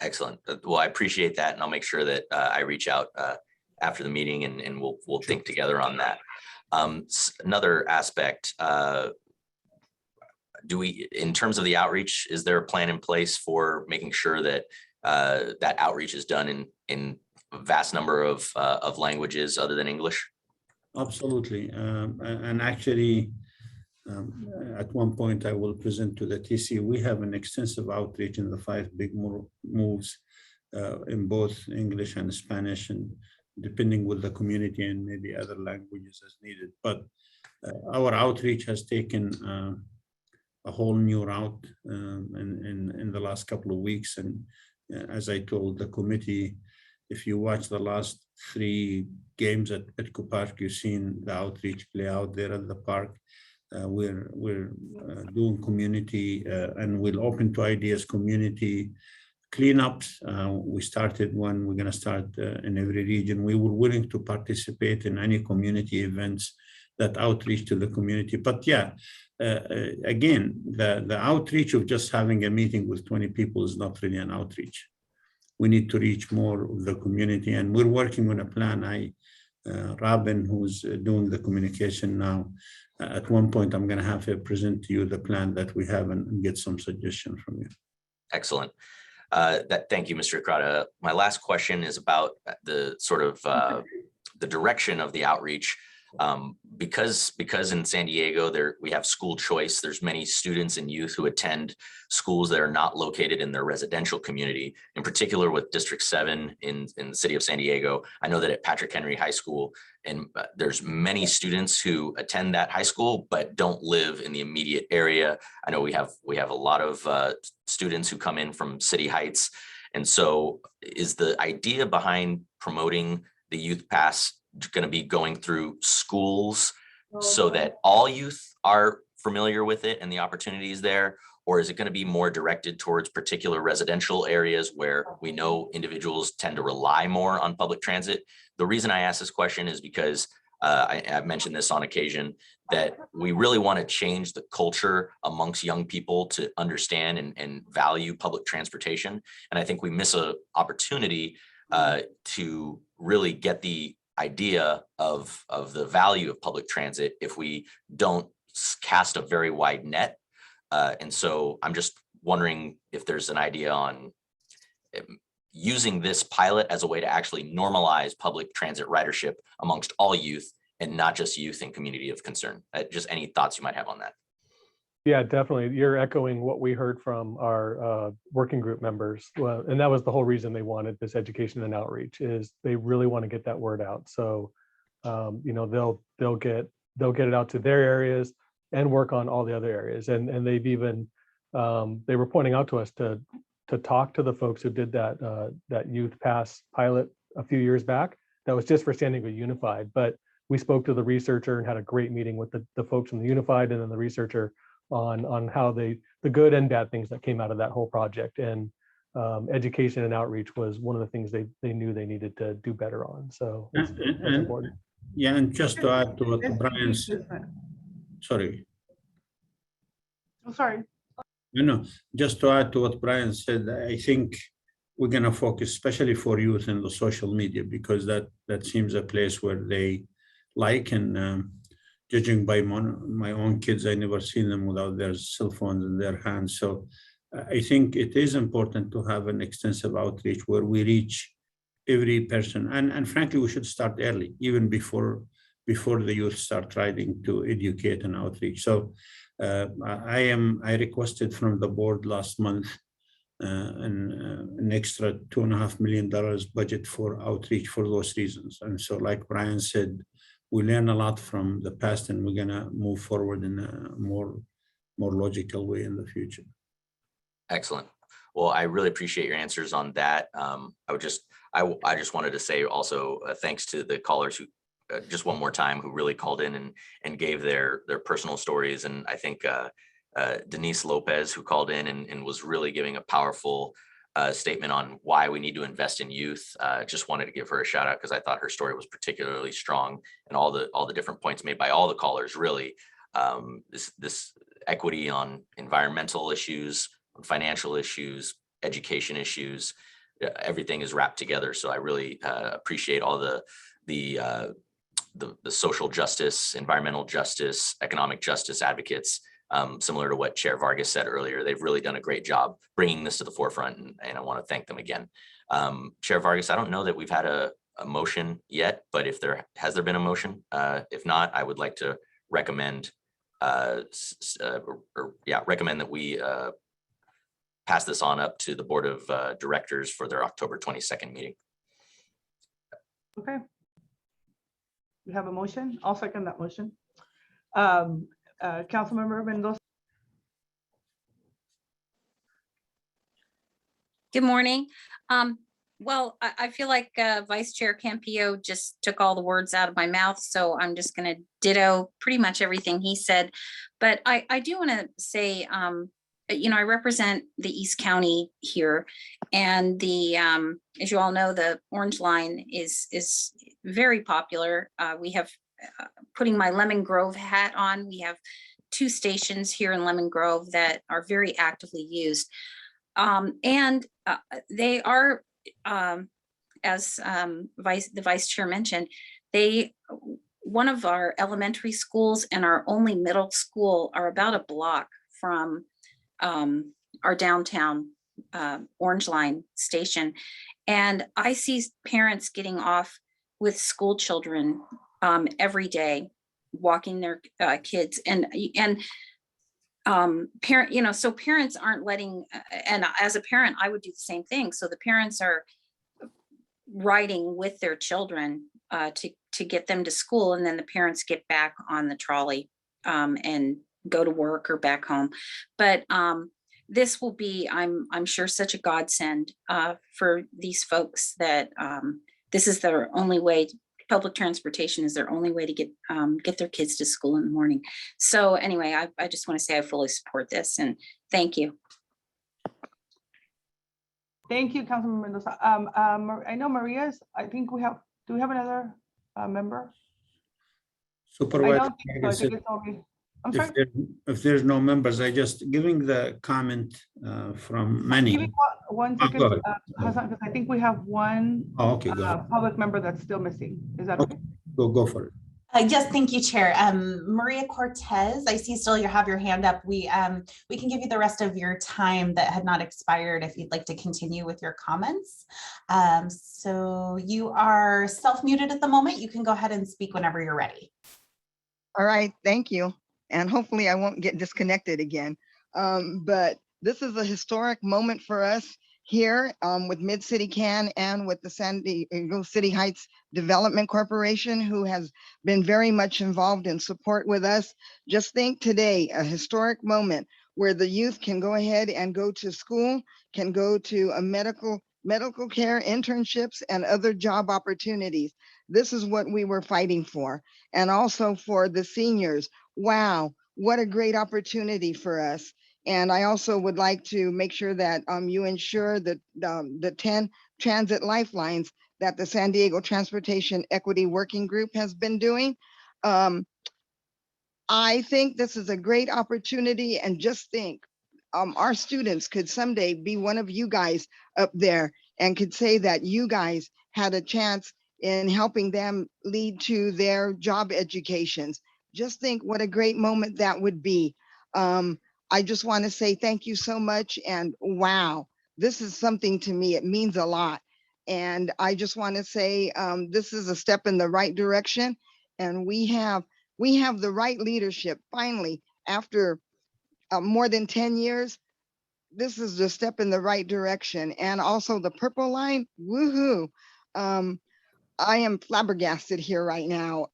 Excellent. Well, I appreciate that, and I'll make sure that I reach out after the meeting, and we'll think together on that. Another aspect, in terms of the outreach, is there a plan in place for making sure that that outreach is done in a vast number of languages other than English? Absolutely. And actually, at one point I will present to the TC, we have an extensive outreach in the 5 big moves in both English and Spanish, and depending with the community and maybe other languages as needed. But our outreach has taken a whole new route in the last couple of weeks. And as I told the committee, if you watch the last 3 games at Petco Park, you've seen the outreach play out there at the park. We're doing community and we'll open to ideas community cleanups. We started one, we're going to start in every region. We were willing to participate in any community events that outreach to the community. But yeah, again, the outreach of just having a meeting with 20 people is not really an outreach. We need to reach more of the community, and we're working on a plan. Robin, who's doing the communication now, at one point, I'm going to have to present to you the plan that we have and get some suggestions from you. Excellent. Thank you, Mr. Ekrada. My last question is about the sort of the direction of the outreach. Because in San Diego, we have school choice. There's many students and youth who attend schools that are not located in their residential community. In particular, with District 7 in the city of San Diego, I know that at Patrick Henry High School, and there's many students who attend that high school but don't live in the immediate area. I know we have a lot of students who come in from City Heights, and so is the idea behind promoting the Youth Pass going to be going through schools so that all youth are familiar with it and the opportunities there? Or is it going to be more directed towards particular residential areas where we know individuals tend to rely more on public transit? The reason I ask this question is because I've mentioned this on occasion, that we really want to change the culture amongst young people to understand and value public transportation. And I think we miss an opportunity to really get the idea of the value of public transit if we don't cast a very wide net. And so I'm just wondering if there's an idea on using this pilot as a way to actually normalize public transit ridership amongst all youth and not just youth and community of concern. Just any thoughts you might have on that? Yeah, definitely. You're echoing what we heard from our working group members. Well, and that was the whole reason they wanted this education and outreach, is they really want to get that word out. So, you know, they'll get it out to their areas and work on all the other areas. And they've even, they were pointing out to us to talk to the folks who did that Youth Pass pilot a few years back. That was just for San Diego Unified, but we spoke to the researcher and had a great meeting with the folks from the Unified and then the researcher on how the good and bad things that came out of that whole project. And education and outreach was one of the things they knew they needed to do better on. So it's important. Yeah, and just to add to what Brian's, sorry. I'm sorry. No, just to add to what Brian said, I think we're going to focus, especially for youth, in the social media, because that seems a place where they like, and judging by my own kids, I never seen them without their cell phones in their hands. So I think it is important to have an extensive outreach where we reach every person. And frankly, we should start early, even before the youth start trying to educate and outreach. So I requested from the board last month an extra $2.5 million budget for outreach for those reasons. And so, like Brian said, we learn a lot from the past, and we're gonna move forward in a more logical way in the future. Excellent. Well, I really appreciate your answers on that. I just wanted to say also thanks to the callers who just one more time who really called in and gave their personal stories. And I think Denise Lopez, who called in and was really giving a powerful statement on why we need to invest in youth. Just wanted to give her a shout out because I thought her story was particularly strong, and all the different points made by all the callers, really this equity on environmental issues, on financial issues, education issues, everything is wrapped together. So I really appreciate all the social justice, environmental justice, economic justice advocates. Similar to what Chair Vargas said earlier, they've really done a great job bringing this to the forefront, and I want to thank them again. Chair Vargas, I don't know that we've had a motion yet, but if has there been a motion? If not, I would like to recommend recommend that we pass this on up to the Board of Directors for their October 22nd meeting. Okay. We have a motion. I'll second that motion. Councilmember Mendoza. Good morning. Well, I feel like Vice Chair Campillo just took all the words out of my mouth, so I'm just going to ditto pretty much everything he said. But I do want to say, you know, I represent the East County here, and as you all know, the Orange Line is very popular. We have, putting my Lemon Grove hat on, we have 2 stations here in Lemon Grove that are very actively used. And they are, as the Vice Chair mentioned, one of our elementary schools and our only middle school are about a block from our downtown Orange Line station. And I see parents getting off with school children every day, walking their kids, and parent, you know, so parents aren't letting, and as a parent, I would do the same thing. So the parents are riding with their children to get them to school, and then the parents get back on the trolley and go to work or back home. But this will be, I'm sure, such a godsend for these folks that this is their only way. Public transportation is their only way to get their kids to school in the morning. So anyway, I just want to say I fully support this, and thank you. Thank you, Councilmember Mendoza. I know Maria's, I think do we have another member? Supervisor, I don't think so. I think it's only, I'm sorry. If there's no members, I just giving the comment from many. Give me one second, Hassan, because I think we have one okay, go ahead. public member that's still missing. Is that okay? Go for it. Yes, thank you, Chair. Maria Cortez, I see still you have your hand up. We can give you the rest of your time that had not expired if you'd like to continue with your comments. So you are self-muted at the moment. You can go ahead and speak whenever you're ready. All right, thank you. And hopefully I won't get disconnected again. But this is a historic moment for us here with Mid-City CAN and with the San Diego City Heights Development Corporation, who has been very much involved in support with us. Just think today, a historic moment where the youth can go ahead and go to school, can go to a medical care, internships, and other job opportunities. This is what we were fighting for. And also for the seniors. Wow, what a great opportunity for us. And I also would like to make sure that you ensure that the 10 transit lifelines that the San Diego Transportation Equity Working Group has been doing. I think this is a great opportunity, and just think, our students could someday be one of you guys up there and could say that you guys had a chance in helping them lead to their job educations. Just think what a great moment that would be. I just want to say thank you so much, and wow, this is something to me. It means a lot. And I just want to say this is a step in the right direction, and we have the right leadership finally after more than 10 years. This is a step in the right direction. And also the purple line, woohoo. I am flabbergasted here right now.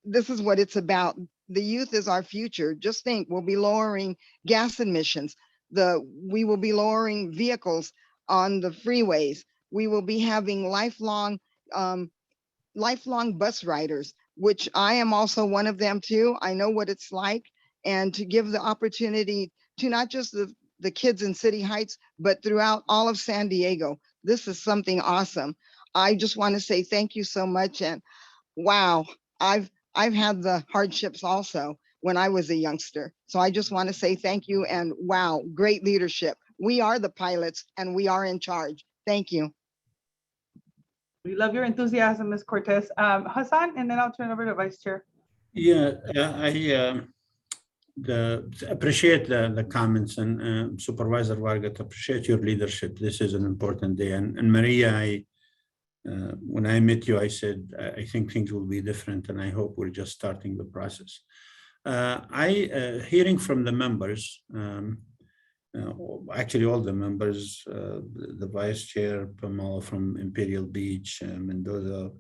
This is what it's about. The youth is our future. Just think, we'll be lowering gas emissions. We will be lowering vehicles on the freeways. We will be having lifelong bus riders, which I am also one of them too. I know what it's like. And to give the opportunity to not just the kids in City Heights, but throughout all of San Diego. This is something awesome. I just want to say thank you so much. And wow, I've had the hardships also when I was a youngster. So I just want to say thank you, and wow, great leadership. We are the pilots and we are in charge. Thank you. We love your enthusiasm, Ms. Cortez. Hassan, and then I'll turn it over to Vice Chair. Yeah, I appreciate the comments, and Supervisor Vargas, appreciate your leadership. This is an important day. And Maria, when I met you, I said, I think things will be different, and I hope we're just starting the process. Hearing from the members, actually all the members, the Vice Chair, Pamela from Imperial Beach, Mendoza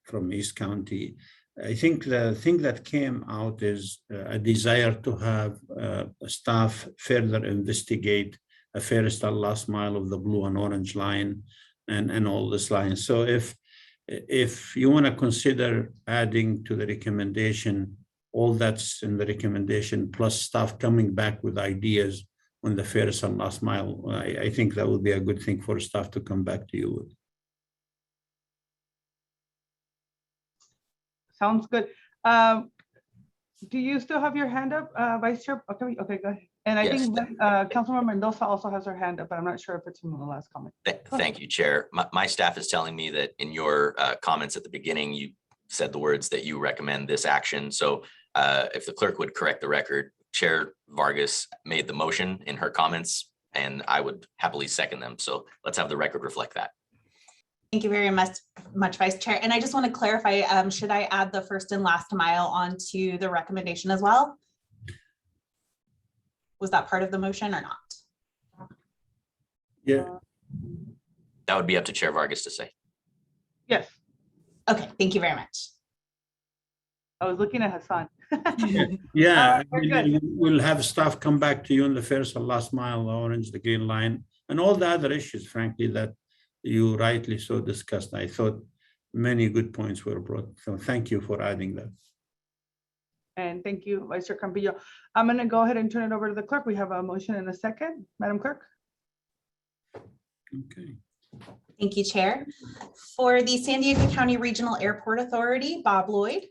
from East County, I think the thing that came out is a desire to have staff further investigate a first and last mile of the blue and orange line and all this lines. So if you want to consider adding to the recommendation, all that's in the recommendation, plus staff coming back with ideas on the first and last mile, I think that would be a good thing for staff to come back to you with. Sounds good. Do you still have your hand up, Vice Chair? Okay, go ahead. And I think Councilmember Mendoza also has her hand up, but I'm not sure if it's from the last comment. Thank you, Chair. My staff is telling me that in your comments at the beginning, you said the words that you recommend this action. So if the clerk would correct the record, Chair Vargas made the motion in her comments, and I would happily second them. So let's have the record reflect that. Thank you very much, Vice Chair. And I just want to clarify, should I add the first and last mile onto the recommendation as well? Was that part of the motion or not? Yeah. That would be up to Chair Vargas to say. Yes. Okay, thank you very much. I was looking at Hassan. Yeah, we'll have staff come back to you on the first and last mile, the orange, the green line, and all the other issues, frankly, that you rightly so discussed. I thought many good points were brought. So thank you for adding that. And thank you, Vice Chair Campillo. I'm going to go ahead and turn it over to the clerk. We have a motion and a second. Madam Clerk. Okay. Thank you, Chair. For the San Diego County Regional Airport Authority, Bob Lloyd.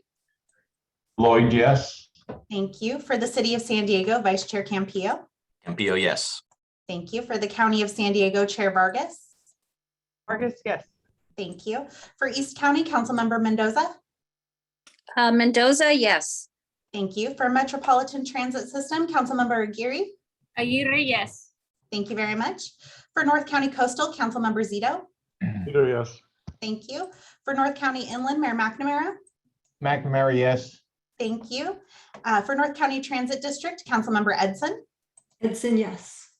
Lloyd, yes. Thank you. For the City of San Diego, Vice Chair Campillo. Campillo, yes. Thank you. For the County of San Diego, Chair Vargas. Vargas, yes. Thank you. For East County, Councilmember Mendoza. Mendoza, yes. Thank you. For Metropolitan Transit System, Councilmember Aguirre. Aguirre, yes. Thank you very much. For North County Coastal, Councilmember Zito. Zito, yes. Thank you. For North County Inland, Mayor McNamara. McNamara, yes. Thank you. For North County Transit District, Councilmember Edson. Edson, yes.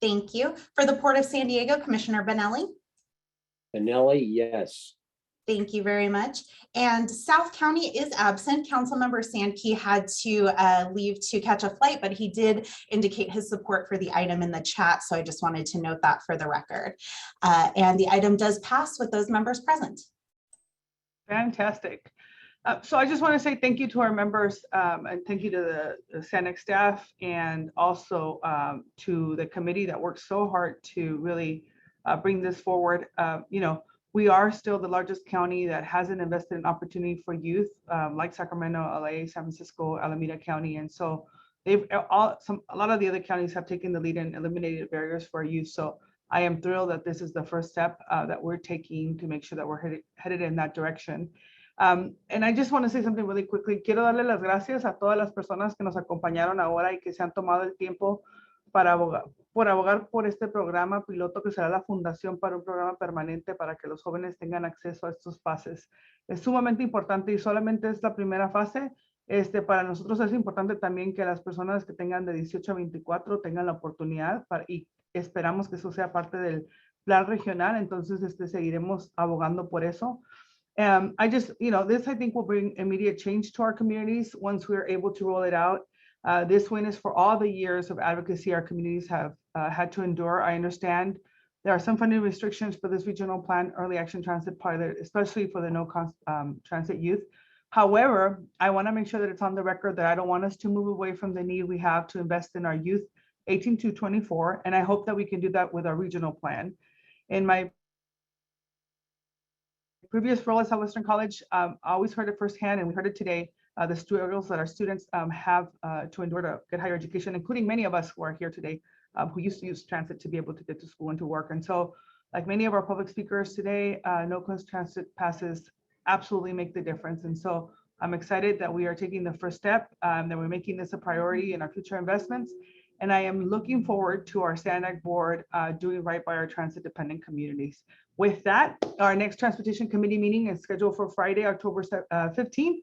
Thank you. For the Port of San Diego, Commissioner Benelli. Benelli, yes. Thank you very much. And South County is absent. Councilmember Sankey had to leave to catch a flight, but he did indicate his support for the item in the chat. So I just wanted to note that for the record. And the item does pass with those members present. Fantastic. So I just want to say thank you to our members and thank you to the SANEC staff and also to the committee that worked so hard to really bring this forward. You know, we are still the largest county that hasn't invested in opportunity for youth, like Sacramento, LA, San Francisco, Alameda County. And so they've a lot of the other counties have taken the lead and eliminated barriers for youth. So I am thrilled that this is the first step that we're taking to make sure that we're headed in that direction. And I just want to say something really quickly. Quiero darle las gracias a todas las personas que nos acompañaron ahora y que se han tomado el tiempo para abogar por este programa piloto que será la fundación para un programa permanente para que los jóvenes tengan acceso a estos pases. Es sumamente importante y solamente es la primera fase. Para nosotros es importante también que las personas que tengan de 18 a 24 tengan la oportunidad y esperamos que eso sea parte del plan regional. Entonces, seguiremos abogando por eso. I just, you know, this I think will bring immediate change to our communities once we're able to roll it out. This win is for all the years of advocacy our communities have had to endure. I understand there are some funding restrictions for this regional plan early action transit pilot, especially for the no-cost transit youth. However, I want to make sure that it's on the record that I don't want us to move away from the need we have to invest in our youth 18 to 24, and I hope that we can do that with our regional plan. In my previous role at Southwestern College, I always heard it firsthand, and we heard it today, the struggles that our students have to endure to get higher education, including many of us who are here today who used to use transit to be able to get to school and to work. And so, like many of our public speakers today, no-cost transit passes absolutely make the difference. And so I'm excited that we are taking the first step, that we're making this a priority in our future investments. And I am looking forward to our SANAC board doing right by our transit-dependent communities. With that, our next Transportation Committee meeting is scheduled for Friday, October 15th